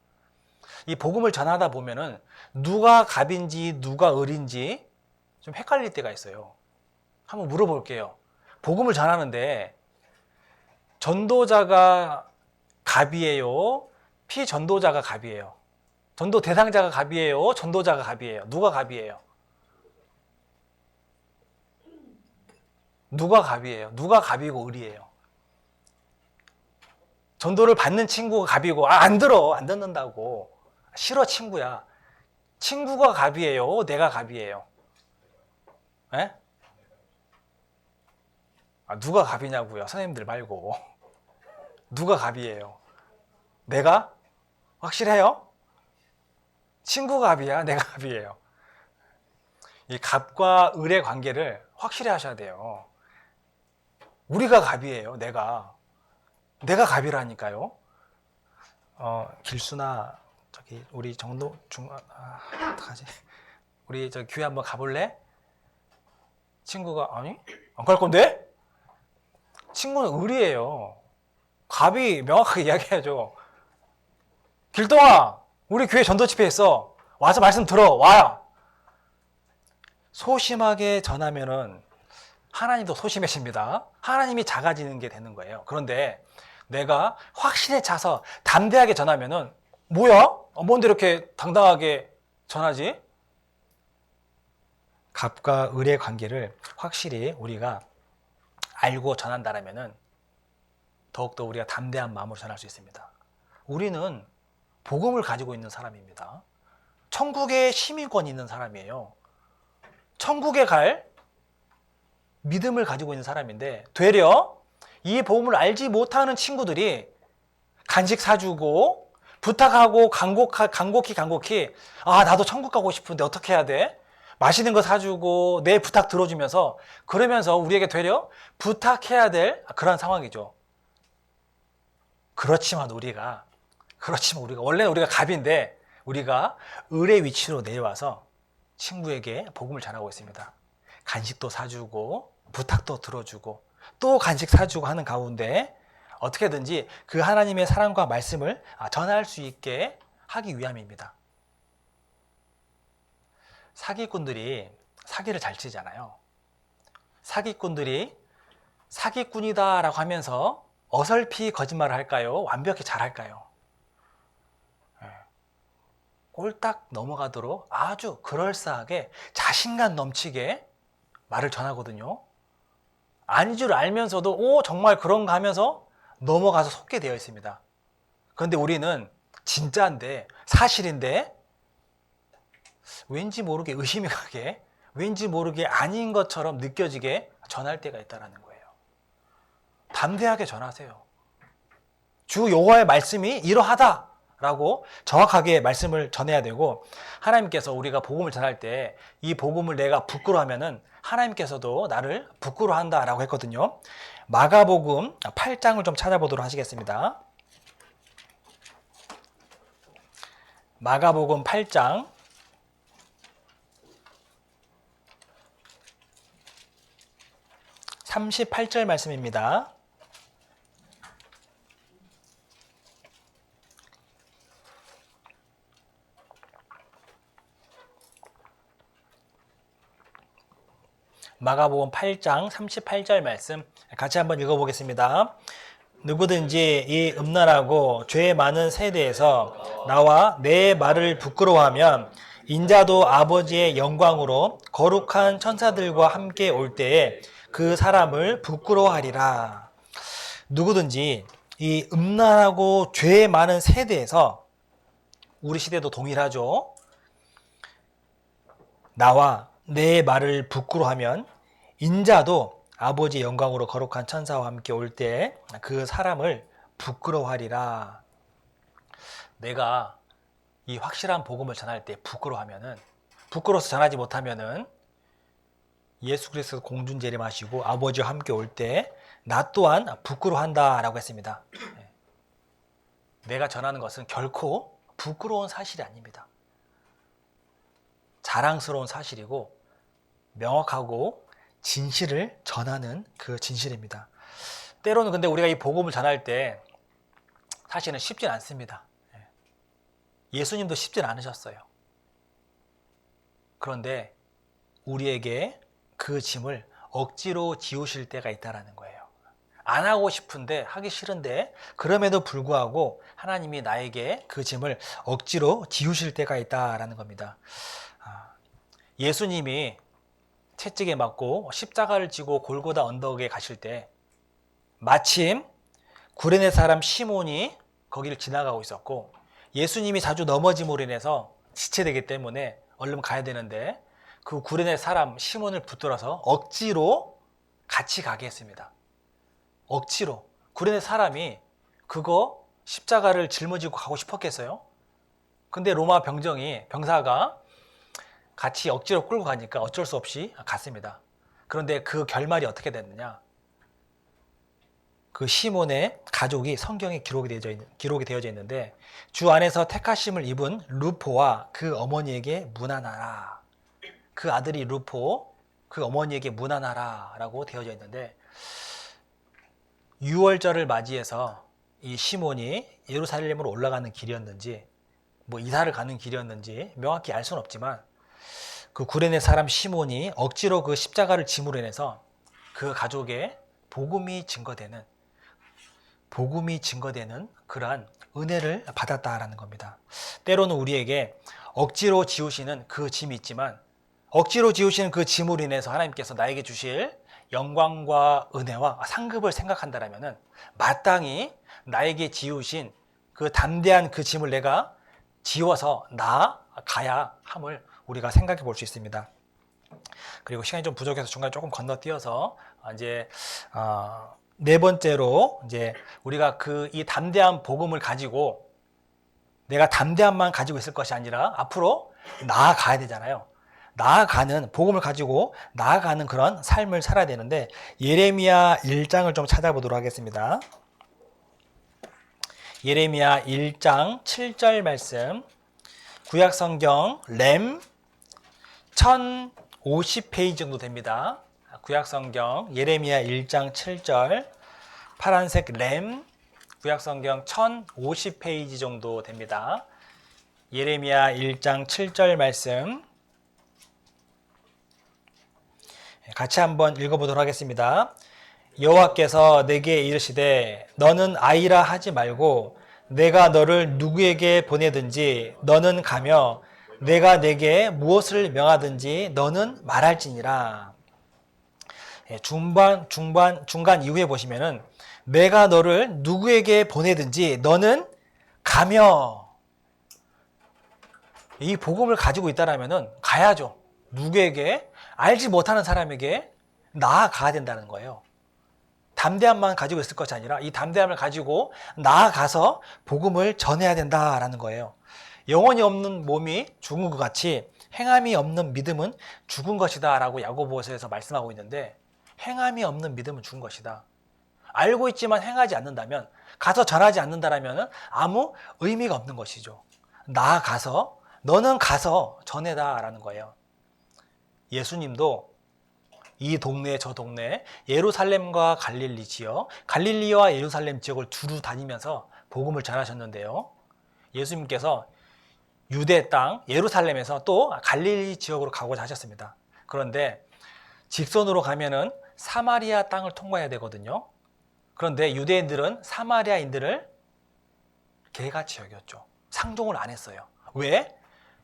이 복음을 전하다 보면은 누가 갑인지 누가 을인지 좀 헷갈릴 때가 있어요. 한번 물어볼게요. 복음을 전하는데 전도자가 갑이에요? 피전도자가 갑이에요? 전도 대상자가 갑이에요? 전도자가 갑이에요? 누가 갑이에요? 누가 갑이에요? 누가 갑이고 을이에요? 전도를 받는 친구가 갑이고 안 들어 안 듣는다고 싫어 친구야. 친구가 갑이에요? 내가 갑이에요? 에? 누가 갑이냐고요? 선생님들 말고 누가 갑이에요? 내가? 확실해요? 친구가 갑이야? 내가 갑이에요? 이 갑과 을의 관계를 확실히 하셔야 돼요. 우리가 갑이에요. 내가 갑이라니까요. 길수나 저기 우리 정도 어떡하지? 우리 저 교회 한번 가볼래? 친구가 아니 안 갈 건데? 친구는 을이에요. 갑이 명확하게 이야기해야죠. 길동아, 우리 교회 전도 집회 했어. 와서 말씀 들어. 와요. 소심하게 전하면은 하나님도 소심해집니다. 하나님이 작아지는 게 되는 거예요. 그런데 내가 확신에 차서 담대하게 전하면은 뭐야? 뭔데 이렇게 당당하게 전하지? 갑과 을의 관계를 확실히 우리가 알고 전한다라면은 더욱더 우리가 담대한 마음으로 전할 수 있습니다. 우리는 복음을 가지고 있는 사람입니다. 천국에 시민권이 있는 사람이에요. 천국에 갈 믿음을 가지고 있는 사람인데 되려 이 복음을 알지 못하는 친구들이 간식 사주고 부탁하고 간곡히 나도 천국 가고 싶은데 어떻게 해야 돼? 맛있는 거 사주고 내 부탁 들어주면서 그러면서 우리에게 되려 부탁해야 될 그런 상황이죠. 그렇지만 우리가 원래는 우리가 갑인데 우리가 을의 위치로 내려와서 친구에게 복음을 전하고 있습니다. 간식도 사주고 부탁도 들어주고 또 간식 사주고 하는 가운데 어떻게든지 그 하나님의 사랑과 말씀을 전할 수 있게 하기 위함입니다. 사기꾼들이 사기를 잘 치잖아요. 사기꾼들이 사기꾼이다라고 하면서 어설피 거짓말을 할까요? 완벽히 잘할까요? 꼴딱 넘어가도록 아주 그럴싸하게 자신감 넘치게 말을 전하거든요. 아닌 줄 알면서도 정말 그런가 하면서 넘어가서 속게 되어 있습니다. 그런데 우리는 진짜인데 사실인데 왠지 모르게 의심이 가게 왠지 모르게 아닌 것처럼 느껴지게 전할 때가 있다는 거예요. 담대하게 전하세요. 주 여호와의 말씀이 이러하다라고 정확하게 말씀을 전해야 되고 하나님께서 우리가 복음을 전할 때 이 복음을 내가 부끄러워하면은 하나님께서도 나를 부끄러워한다라고 했거든요. 마가복음 8장을 좀 찾아보도록 하시겠습니다. 마가복음 8장 38절 말씀입니다. 마가복음 8장 38절 말씀 같이 한번 읽어보겠습니다. 누구든지 이 음란하고 죄 많은 세대에서 나와 내 말을 부끄러워하면 인자도 아버지의 영광으로 거룩한 천사들과 함께 올 때에 그 사람을 부끄러워하리라. 누구든지 이 음란하고 죄 많은 세대에서 우리 시대도 동일하죠. 나와 내 말을 부끄러워하면 인자도 아버지 영광으로 거룩한 천사와 함께 올 때 그 사람을 부끄러워하리라. 내가 이 확실한 복음을 전할 때 부끄러워서 전하지 못하면은 예수 그리스도 공중 재림하시고 아버지와 함께 올 때 나 또한 부끄러워한다라고 했습니다. 내가 전하는 것은 결코 부끄러운 사실이 아닙니다. 자랑스러운 사실이고 명확하고 진실을 전하는 그 진실입니다. 때로는 근데 우리가 이 복음을 전할 때 사실은 쉽진 않습니다. 예수님도 쉽진 않으셨어요. 그런데 우리에게 그 짐을 억지로 지우실 때가 있다는 거예요. 안 하고 싶은데, 하기 싫은데, 그럼에도 불구하고 하나님이 나에게 그 짐을 억지로 지우실 때가 있다라는 겁니다. 예수님이 채찍에 맞고 십자가를 지고 골고다 언덕에 가실 때 마침 구레네 사람 시몬이 거기를 지나가고 있었고, 예수님이 자주 넘어짐으로 인해서 지체되기 때문에 얼른 가야 되는데 그 구레네 사람 시몬을 붙들어서 억지로 같이 가게 했습니다. 억지로. 구레네 사람이 그거 십자가를 짊어지고 가고 싶었겠어요? 근데 로마 병사가 같이 억지로 끌고 가니까 어쩔 수 없이 갔습니다. 그런데 그 결말이 어떻게 됐느냐? 그 시몬의 가족이 성경에 기록이 되어져 있는데, 주 안에서 택하심을 입은 루포와 그 어머니에게 문안하라. 그 아들이 루포, 그 어머니에게 문안하라 라고 되어져 있는데, 6월절을 맞이해서 이 시몬이 예루살렘으로 올라가는 길이었는지 뭐 이사를 가는 길이었는지 명확히 알 수는 없지만, 그 구레네 사람 시몬이 억지로 그 십자가를 짐으로 인해서 그 가족의 복음이 증거되는 그러한 은혜를 받았다라는 겁니다. 때로는 우리에게 억지로 지우시는 그 짐이 있지만, 억지로 지우시는 그 짐으로 인해서 하나님께서 나에게 주실 영광과 은혜와 상급을 생각한다라면은 마땅히 나에게 지우신 그 담대한 그 짐을 내가 지워서 나아가야 함을 우리가 생각해 볼 수 있습니다. 그리고 시간이 좀 부족해서 중간에 조금 건너뛰어서 이제 네 번째로 이제 우리가 이 담대한 복음을 가지고 내가 담대함만 가지고 있을 것이 아니라 앞으로 나아가야 되잖아요. 복음을 가지고 나아가는 그런 삶을 살아야 되는데, 예레미야 1장을 좀 찾아보도록 하겠습니다. 예레미야 1장 7절 말씀, 구약성경 램 1050페이지 정도 됩니다. 구약성경 예레미야 1장 7절, 파란색 램, 구약성경 1050페이지 정도 됩니다. 예레미야 1장 7절 말씀 같이 한번 읽어보도록 하겠습니다. 여호와께서 내게 이르시되 너는 아이라 하지 말고 내가 너를 누구에게 보내든지 너는 가며 내가 내게 무엇을 명하든지 너는 말할지니라. 중간 이후에 보시면은 내가 너를 누구에게 보내든지 너는 가며, 이 복음을 가지고 있다라면은 가야죠. 누구에게? 알지 못하는 사람에게 나아가야 된다는 거예요. 담대함만 가지고 있을 것이 아니라 이 담대함을 가지고 나아가서 복음을 전해야 된다라는 거예요. 영혼이 없는 몸이 죽은 것 같이 행함이 없는 믿음은 죽은 것이다 라고 야고보서에서 말씀하고 있는데, 행함이 없는 믿음은 죽은 것이다. 알고 있지만 행하지 않는다면, 가서 전하지 않는다라면 아무 의미가 없는 것이죠. 나아가서 너는 가서 전해다라는 거예요. 예수님도 이 동네 저 동네 예루살렘과 갈릴리 지역, 갈릴리와 예루살렘 지역을 두루 다니면서 복음을 전하셨는데요. 예수님께서 유대 땅 예루살렘에서 또 갈릴리 지역으로 가고자 하셨습니다. 그런데 직선으로 가면은 사마리아 땅을 통과해야 되거든요. 그런데 유대인들은 사마리아인들을 개같이 여겼죠. 상종을 안 했어요. 왜?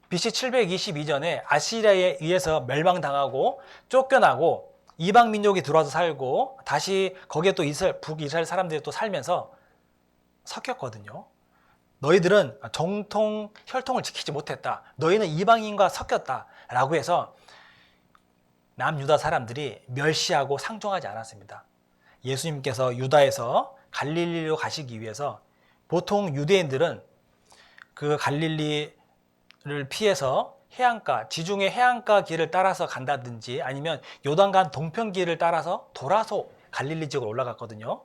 BC 722년에 아시리아에 의해서 멸망당하고 쫓겨나고 이방 민족이 들어와서 살고 다시 거기에 또 북이스라엘 사람들이 또 살면서 섞였거든요. 너희들은 정통 혈통을 지키지 못했다. 너희는 이방인과 섞였다. 라고 해서 남유다 사람들이 멸시하고 상종하지 않았습니다. 예수님께서 유다에서 갈릴리로 가시기 위해서 보통 유대인들은 그 갈릴리를 피해서 해안가, 지중해 해안가 길을 따라서 간다든지 아니면 요단강 동편길을 따라서 돌아서 갈릴리 지역으로 올라갔거든요.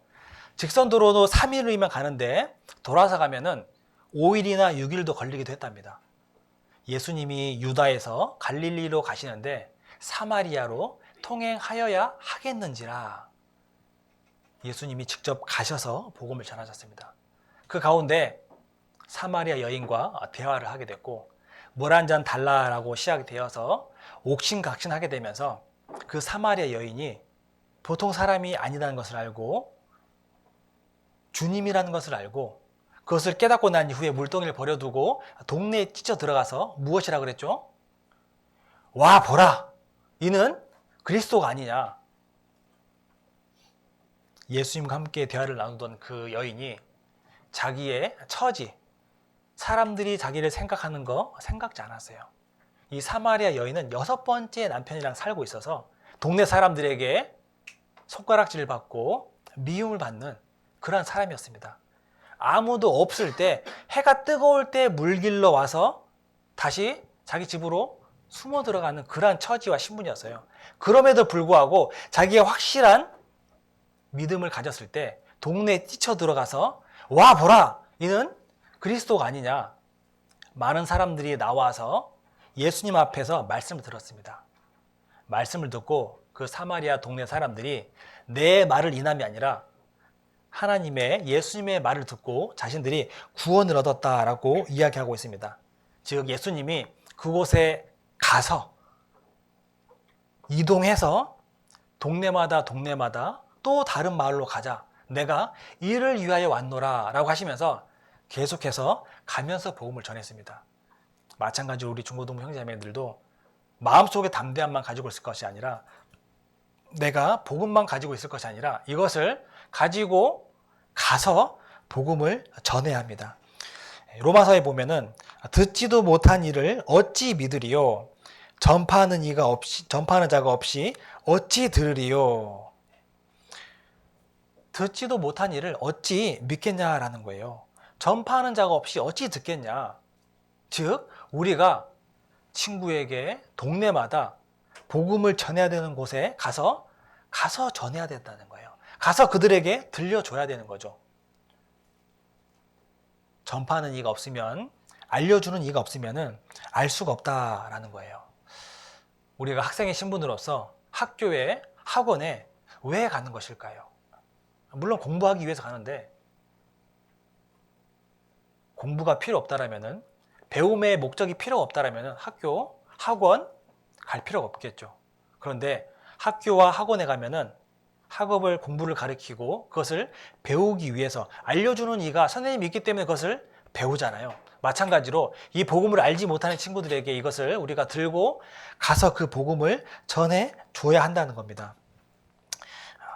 직선도로도 3일이면 가는데 돌아서 가면은 5일이나 6일도 걸리기도 했답니다. 예수님이 유다에서 갈릴리로 가시는데 사마리아로 통행하여야 하겠는지라 예수님이 직접 가셔서 복음을 전하셨습니다. 그 가운데 사마리아 여인과 대화를 하게 됐고 물 한 잔 달라라고 시작이 되어서 옥신각신하게 되면서 그 사마리아 여인이 보통 사람이 아니라는 것을 알고 주님이라는 것을 알고 그것을 깨닫고 난 이후에 물동이를 버려두고 동네에 뛰쳐 들어가서 무엇이라 그랬죠? 와 보라! 이는 그리스도가 아니냐. 예수님과 함께 대화를 나누던 그 여인이 자기의 처지, 사람들이 자기를 생각하는 거 생각지 않았어요. 이 사마리아 여인은 6번째 남편이랑 살고 있어서 동네 사람들에게 손가락질을 받고 미움을 받는 그런 사람이었습니다. 아무도 없을 때 해가 뜨거울 때 물길러 와서 다시 자기 집으로 숨어 들어가는 그러한 처지와 신분이었어요. 그럼에도 불구하고 자기의 확실한 믿음을 가졌을 때 동네에 뛰쳐 들어가서 와 보라! 이는 그리스도가 아니냐. 많은 사람들이 나와서 예수님 앞에서 말씀을 들었습니다. 말씀을 듣고 그 사마리아 동네 사람들이 내 말을 인함이 아니라 하나님의 예수님의 말을 듣고 자신들이 구원을 얻었다라고 이야기하고 있습니다. 즉 예수님이 그곳에 가서 이동해서 동네마다 또 다른 마을로 가자. 내가 이를 위하여 왔노라 라고 하시면서 계속해서 가면서 복음을 전했습니다. 마찬가지로 우리 중고등부 형제자매들도 마음속에 담대함만 가지고 있을 것이 아니라 내가 복음만 가지고 있을 것이 아니라 이것을 가지고 가서 복음을 전해야 합니다. 로마서에 보면은 듣지도 못한 일을 어찌 믿으리요? 전파하는 자가 없이 어찌 들으리요? 듣지도 못한 일을 어찌 믿겠냐라는 거예요. 전파하는 자가 없이 어찌 듣겠냐? 즉 우리가 친구에게 동네마다 복음을 전해야 되는 곳에 가서 전해야 된다는 거예요. 가서 그들에게 들려줘야 되는 거죠. 전파하는 이가 없으면, 알려주는 이가 없으면 알 수가 없다라는 거예요. 우리가 학생의 신분으로서 학교에, 학원에 왜 가는 것일까요? 물론 공부하기 위해서 가는데 공부가 필요 없다라면은, 배움의 목적이 필요 없다라면은 학교, 학원 갈 필요가 없겠죠. 그런데 학교와 학원에 가면은 학업을 공부를 가르치고 그것을 배우기 위해서 알려주는 이가 선생님이 있기 때문에 그것을 배우잖아요. 마찬가지로 이 복음을 알지 못하는 친구들에게 이것을 우리가 들고 가서 그 복음을 전해 줘야 한다는 겁니다.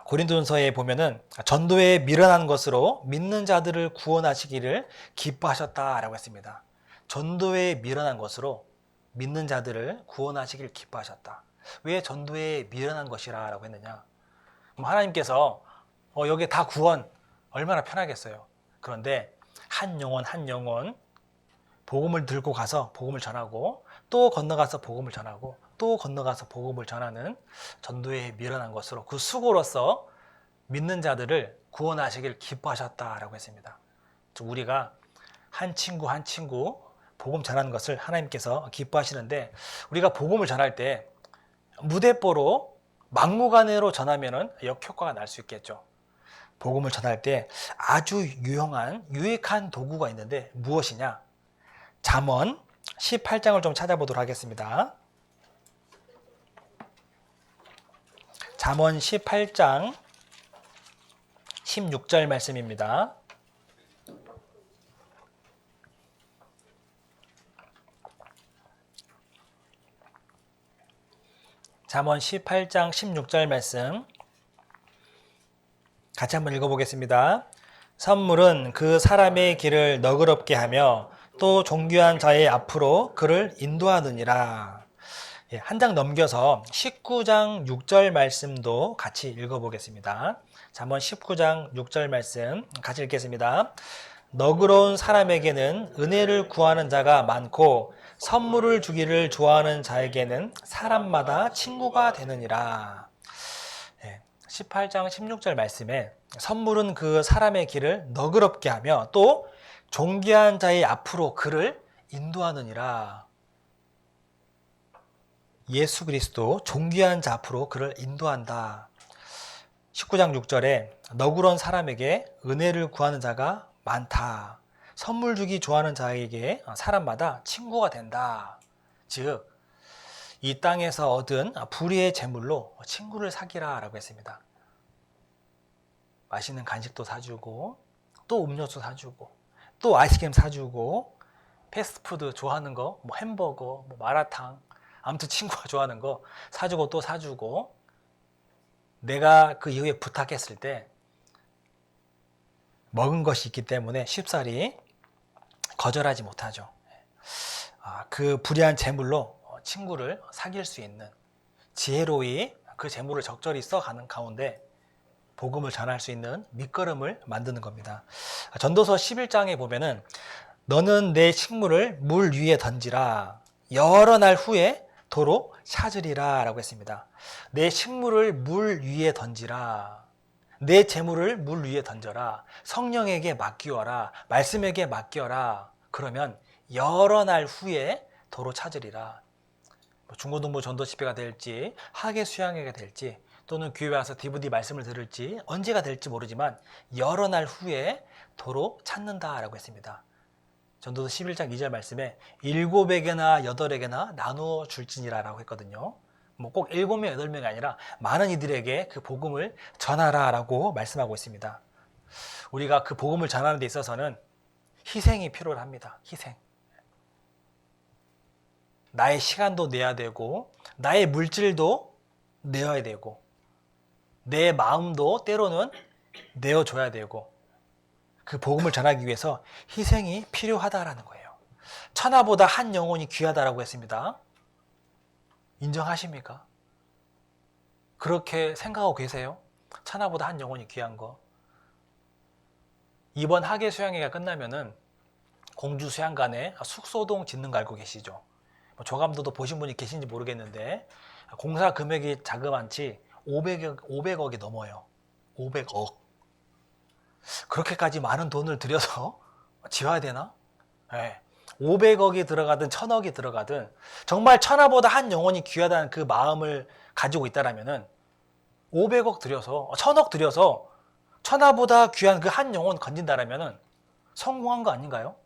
고린도전서에 보면은 전도에 미련한 것으로 믿는 자들을 구원하시기를 기뻐하셨다라고 했습니다. 전도에 미련한 것으로 믿는 자들을 구원하시기를 기뻐하셨다. 왜 전도에 미련한 것이라고 했느냐? 하나님께서 여기에 다 구원 얼마나 편하겠어요. 그런데 한 영혼 복음을 들고 가서 복음을 전하고 또 건너가서 복음을 전하고 또 건너가서 복음을 전하는 전도에 미련한 것으로 그 수고로서 믿는 자들을 구원하시길 기뻐하셨다라고 했습니다. 우리가 한 친구 복음 전하는 것을 하나님께서 기뻐하시는데 우리가 복음을 전할 때 무대뽀로 막무가내로 전하면은 역효과가 날 수 있겠죠. 복음을 전할 때 아주 유익한 도구가 있는데 무엇이냐? 잠언 18장을 좀 찾아보도록 하겠습니다. 잠언 18장 16절 말씀입니다. 잠언 18장 16절 말씀 같이 한번 읽어보겠습니다. 선물은 그 사람의 길을 너그럽게 하며 또 존귀한 자의 앞으로 그를 인도하느니라. 한 장 넘겨서 19장 6절 말씀도 같이 읽어보겠습니다. 자, 한번 19장 6절 말씀 같이 읽겠습니다. 너그러운 사람에게는 은혜를 구하는 자가 많고 선물을 주기를 좋아하는 자에게는 사람마다 친구가 되느니라. 18장 16절 말씀에 선물은 그 사람의 길을 너그럽게 하며 또 존귀한 자의 앞으로 그를 인도하느니라. 예수 그리스도 존귀한 자 앞으로 그를 인도한다. 19장 6절에 너그러운 사람에게 은혜를 구하는 자가 많다. 선물 주기 좋아하는 자에게 사람마다 친구가 된다. 즉, 이 땅에서 얻은 불의의 재물로 친구를 사귀라 라고 했습니다. 맛있는 간식도 사주고 또 음료수 사주고 또 아이스크림 사주고 패스트푸드 좋아하는 거, 뭐 햄버거, 뭐 마라탕, 아무튼 친구가 좋아하는 거 사주고 또 사주고 내가 그 이후에 부탁했을 때 먹은 것이 있기 때문에 쉽사리 거절하지 못하죠. 그 불의한 재물로 친구를 사귈 수 있는 지혜로이 그 재물을 적절히 써가는 가운데 복음을 전할 수 있는 밑거름을 만드는 겁니다. 전도서 11장에 보면은 너는 내 식물을 물 위에 던지라 여러 날 후에 도로 찾으리라 라고 했습니다. 내 식물을 물 위에 던지라. 내 재물을 물 위에 던져라. 성령에게 맡기어라. 말씀에게 맡겨라. 그러면 여러 날 후에 도로 찾으리라. 중고등부 전도 집회가 될지 학예 수양회가 될지 또는 교회 와서 DVD 말씀을 들을지 언제가 될지 모르지만 여러 날 후에 도로 찾는다라고 했습니다. 전도서 11장 2절 말씀에 7에게나 8에게나 나누어 줄지니라 라고 했거든요. 뭐 꼭 7명, 8명이 아니라 많은 이들에게 그 복음을 전하라 라고 말씀하고 있습니다. 우리가 그 복음을 전하는 데 있어서는 희생이 필요합니다. 희생. 나의 시간도 내야 되고 나의 물질도 내어야 되고 내 마음도 때로는 내어줘야 되고 그 복음을 전하기 위해서 희생이 필요하다라는 거예요. 천하보다 한 영혼이 귀하다라고 했습니다. 인정하십니까? 그렇게 생각하고 계세요? 천하보다 한 영혼이 귀한 거. 이번 학예 수양회가 끝나면은 공주 수양관에 숙소동 짓는 거 알고 계시죠? 조감도도 보신 분이 계신지 모르겠는데 공사 금액이 자그만치 500억이 넘어요. 500억. 그렇게까지 많은 돈을 들여서 지어야 되나? 네. 500억이 들어가든 1000억이 들어가든 정말 천하보다 한 영혼이 귀하다는 그 마음을 가지고 있다라면은 500억 들여서 1000억 들여서 천하보다 귀한 그 한 영혼 건진다라면은 성공한 거 아닌가요?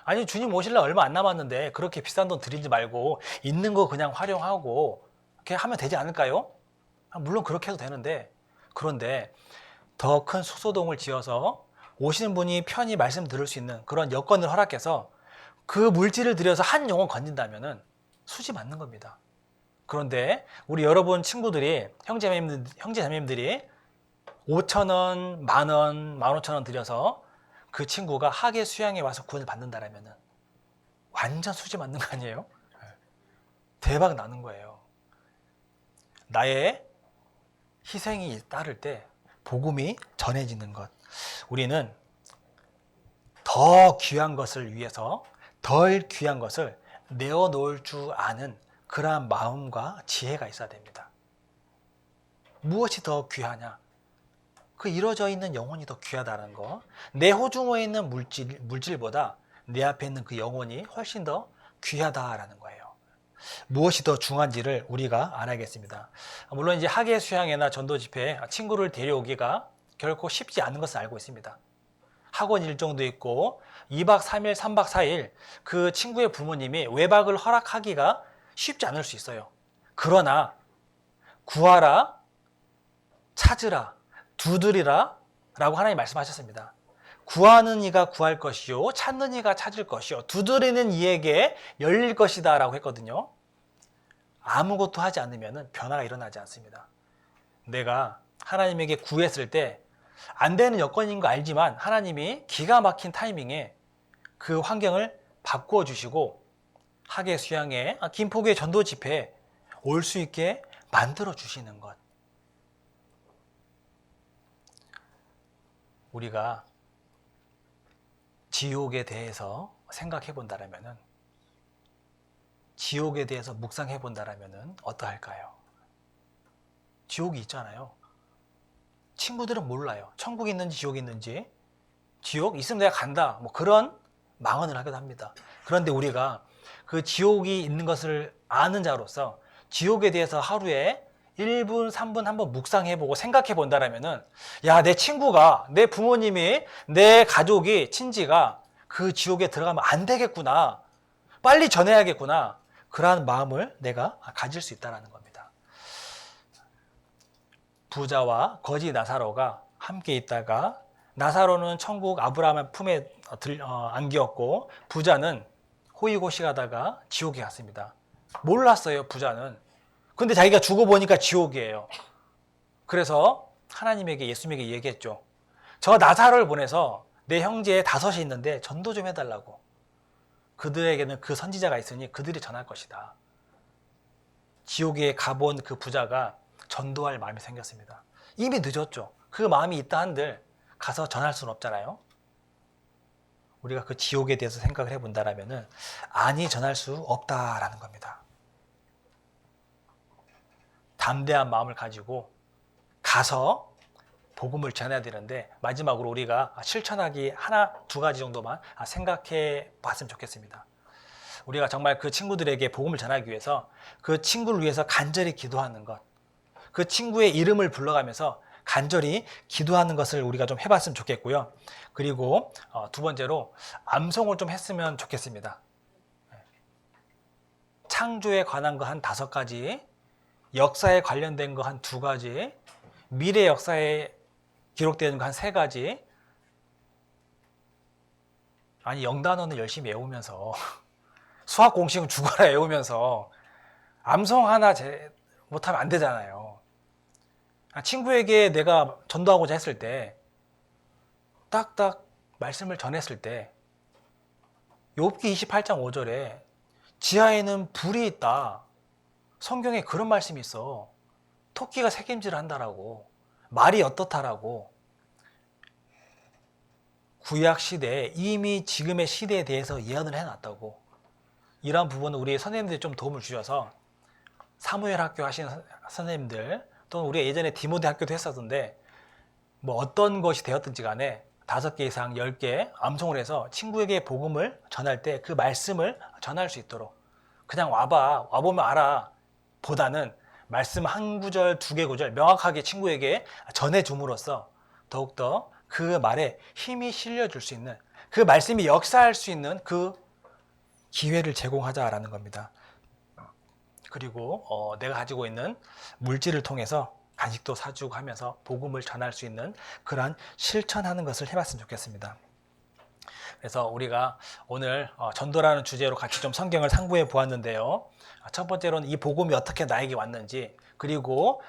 아니 주님 오실라 얼마 안 남았는데 그렇게 비싼 돈 들이지 말고 있는 거 그냥 활용하고 이렇게 하면 되지 않을까요? 물론 그렇게 해도 되는데 그런데 더 큰 숙소동을 지어서 오시는 분이 편히 말씀 들을 수 있는 그런 여건을 허락해서 그 물질을 들여서 한 영혼 건진다면은 수지 맞는 겁니다. 그런데 우리 여러분 친구들이 형제자매님들이 5,000원, 만원, 15,000원 들여서 그 친구가 학예 수양에 와서 구원을 받는다라면은 완전 수지 맞는 거 아니에요? 대박 나는 거예요. 나의 희생이 따를 때 복음이 전해지는 것. 우리는 더 귀한 것을 위해서 덜 귀한 것을 내어놓을 줄 아는 그러한 마음과 지혜가 있어야 됩니다. 무엇이 더 귀하냐? 그 이루어져 있는 영혼이 더 귀하다는 거. 내 호중호에 있는 물질보다 내 앞에 있는 그 영혼이 훨씬 더 귀하다라는 거예요. 무엇이 더 중요한지를 우리가 알아야겠습니다. 물론 이제 학예 수양회나 전도 집회에 친구를 데려오기가 결코 쉽지 않은 것을 알고 있습니다. 학원 일정도 있고 2박 3일, 3박 4일 그 친구의 부모님이 외박을 허락하기가 쉽지 않을 수 있어요. 그러나 구하라, 찾으라, 두드리라 라고 하나님 말씀하셨습니다. 구하는 이가 구할 것이요 찾는 이가 찾을 것이요 두드리는 이에게 열릴 것이다 라고 했거든요. 아무것도 하지 않으면 변화가 일어나지 않습니다. 내가 하나님에게 구했을 때 안 되는 여건인 거 알지만 하나님이 기가 막힌 타이밍에 그 환경을 바꾸어 주시고 학예 수양회, 김포교회 전도 집회에 올 수 있게 만들어 주시는 것. 우리가 지옥에 대해서 생각해 본다라면은, 지옥에 대해서 묵상해 본다라면은 어떠할까요? 지옥이 있잖아요. 친구들은 몰라요. 천국이 있는지 지옥이 있는지. 지옥 있으면 내가 간다. 뭐 그런 망언을 하기도 합니다. 그런데 우리가 그 지옥이 있는 것을 아는 자로서 지옥에 대해서 하루에 1분, 3분 한번 묵상해보고 생각해 본다라면은, 야, 내 친구가, 내 부모님이, 내 가족이, 친지가 그 지옥에 들어가면 안 되겠구나. 빨리 전해야겠구나. 그러한 마음을 내가 가질 수 있다는 겁니다. 부자와 거지 나사로가 함께 있다가 나사로는 천국 아브라함의 품에 안기었고 부자는 호의고시 가다가 지옥에 갔습니다. 몰랐어요, 부자는. 근데 자기가 죽어보니까 지옥이에요. 그래서 하나님에게, 예수님에게 얘기했죠. 저 나사로를 보내서 내 형제 5이 있는데 전도 좀 해달라고. 그들에게는 그 선지자가 있으니 그들이 전할 것이다. 지옥에 가본 그 부자가 전도할 마음이 생겼습니다. 이미 늦었죠. 그 마음이 있다 한들 가서 전할 수는 없잖아요. 우리가 그 지옥에 대해서 생각을 해본다라면은 아니 전할 수 없다라는 겁니다. 담대한 마음을 가지고 가서 복음을 전해야 되는데 마지막으로 우리가 실천하기 하나, 2가지 정도만 생각해 봤으면 좋겠습니다. 우리가 정말 그 친구들에게 복음을 전하기 위해서 그 친구를 위해서 간절히 기도하는 것, 그 친구의 이름을 불러가면서 간절히 기도하는 것을 우리가 좀 해봤으면 좋겠고요. 그리고 2번째로 암송을 좀 했으면 좋겠습니다. 창조에 관한 거 한 5가지, 역사에 관련된 거 한 2가지, 미래 역사에 기록되는 거 한 3가지. 아니, 영단어는 열심히 외우면서 수학 공식은 죽어라 외우면서 암송 하나 못하면 안 되잖아요. 친구에게 내가 전도하고자 했을 때 딱딱 말씀을 전했을 때 욥기 28장 5절에 지하에는 불이 있다. 성경에 그런 말씀이 있어. 토끼가 새김질을 한다라고. 말이 어떻다라고. 구약 시대에 이미 지금의 시대에 대해서 예언을 해놨다고. 이러한 부분은 우리 선생님들이 좀 도움을 주셔서 사무엘 학교 하시는 선생님들 또는 우리가 예전에 디모데 학교도 했었는데 뭐 어떤 것이 되었든지 간에 5개 이상 10개 암송을 해서 친구에게 복음을 전할 때 그 말씀을 전할 수 있도록 그냥 와보면 알아 보다는 말씀 한 구절 2개 구절 명확하게 친구에게 전해줌으로써 더욱더 그 말에 힘이 실려줄 수 있는 그 말씀이 역사할 수 있는 그 기회를 제공하자라는 겁니다. 그리고 내가 가지고 있는 물질을 통해서 간식도 사주고 하면서 복음을 전할 수 있는 그러한 실천하는 것을 해봤으면 좋겠습니다. 그래서 우리가 오늘 전도라는 주제로 같이 좀 성경을 상고해 보았는데요. 첫 번째로는 이 복음이 어떻게 나에게 왔는지, 그리고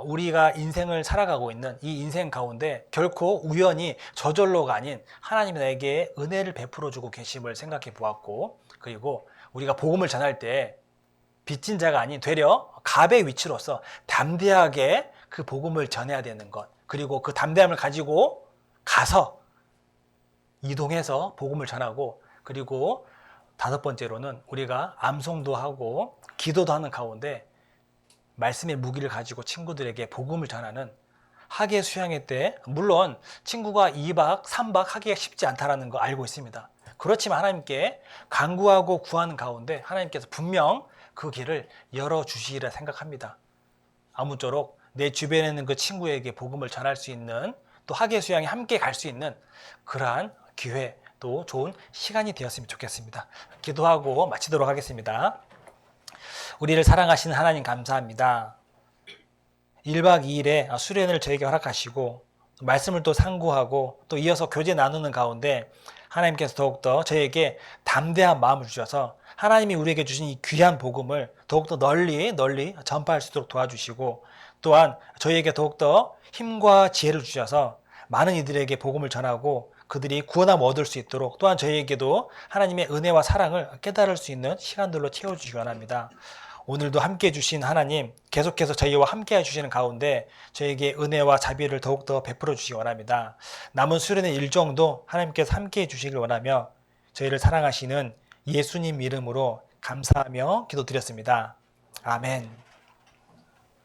우리가 인생을 살아가고 있는 이 인생 가운데 결코 우연히 저절로가 아닌 하나님이 나에게 은혜를 베풀어 주고 계심을 생각해 보았고, 그리고 우리가 복음을 전할 때 빚진 자가 아닌 되려 갑의 위치로서 담대하게 그 복음을 전해야 되는 것, 그리고 그 담대함을 가지고 가서 이동해서 복음을 전하고, 그리고 5번째로는 우리가 암송도 하고 기도도 하는 가운데 말씀의 무기를 가지고 친구들에게 복음을 전하는 학예 수양회 때, 물론 친구가 2박 3박 하기가 쉽지 않다는 거 알고 있습니다. 그렇지만 하나님께 간구하고 구하는 가운데 하나님께서 분명 그 길을 열어주시리라 생각합니다. 아무쪼록 내 주변에 있는 그 친구에게 복음을 전할 수 있는, 또 학예 수양에 함께 갈 수 있는 그러한 기회, 또 좋은 시간이 되었으면 좋겠습니다. 기도하고 마치도록 하겠습니다. 우리를 사랑하시는 하나님 감사합니다. 1박 2일의 수련을 저에게 허락하시고 말씀을 또 상고하고 또 이어서 교제 나누는 가운데 하나님께서 더욱더 저에게 담대한 마음을 주셔서 하나님이 우리에게 주신 이 귀한 복음을 더욱더 널리 전파할 수 있도록 도와주시고, 또한 저희에게 더욱더 힘과 지혜를 주셔서 많은 이들에게 복음을 전하고 그들이 구원함 얻을 수 있도록 또한 저희에게도 하나님의 은혜와 사랑을 깨달을 수 있는 시간들로 채워주시기 원합니다. 오늘도 함께 해주신 하나님, 계속해서 저희와 함께 해주시는 가운데 저희에게 은혜와 자비를 더욱더 베풀어 주시기 원합니다. 남은 수련의 일정도 하나님께서 함께 해주시길 원하며 저희를 사랑하시는 예수님 이름으로 감사하며 기도드렸습니다. 아멘.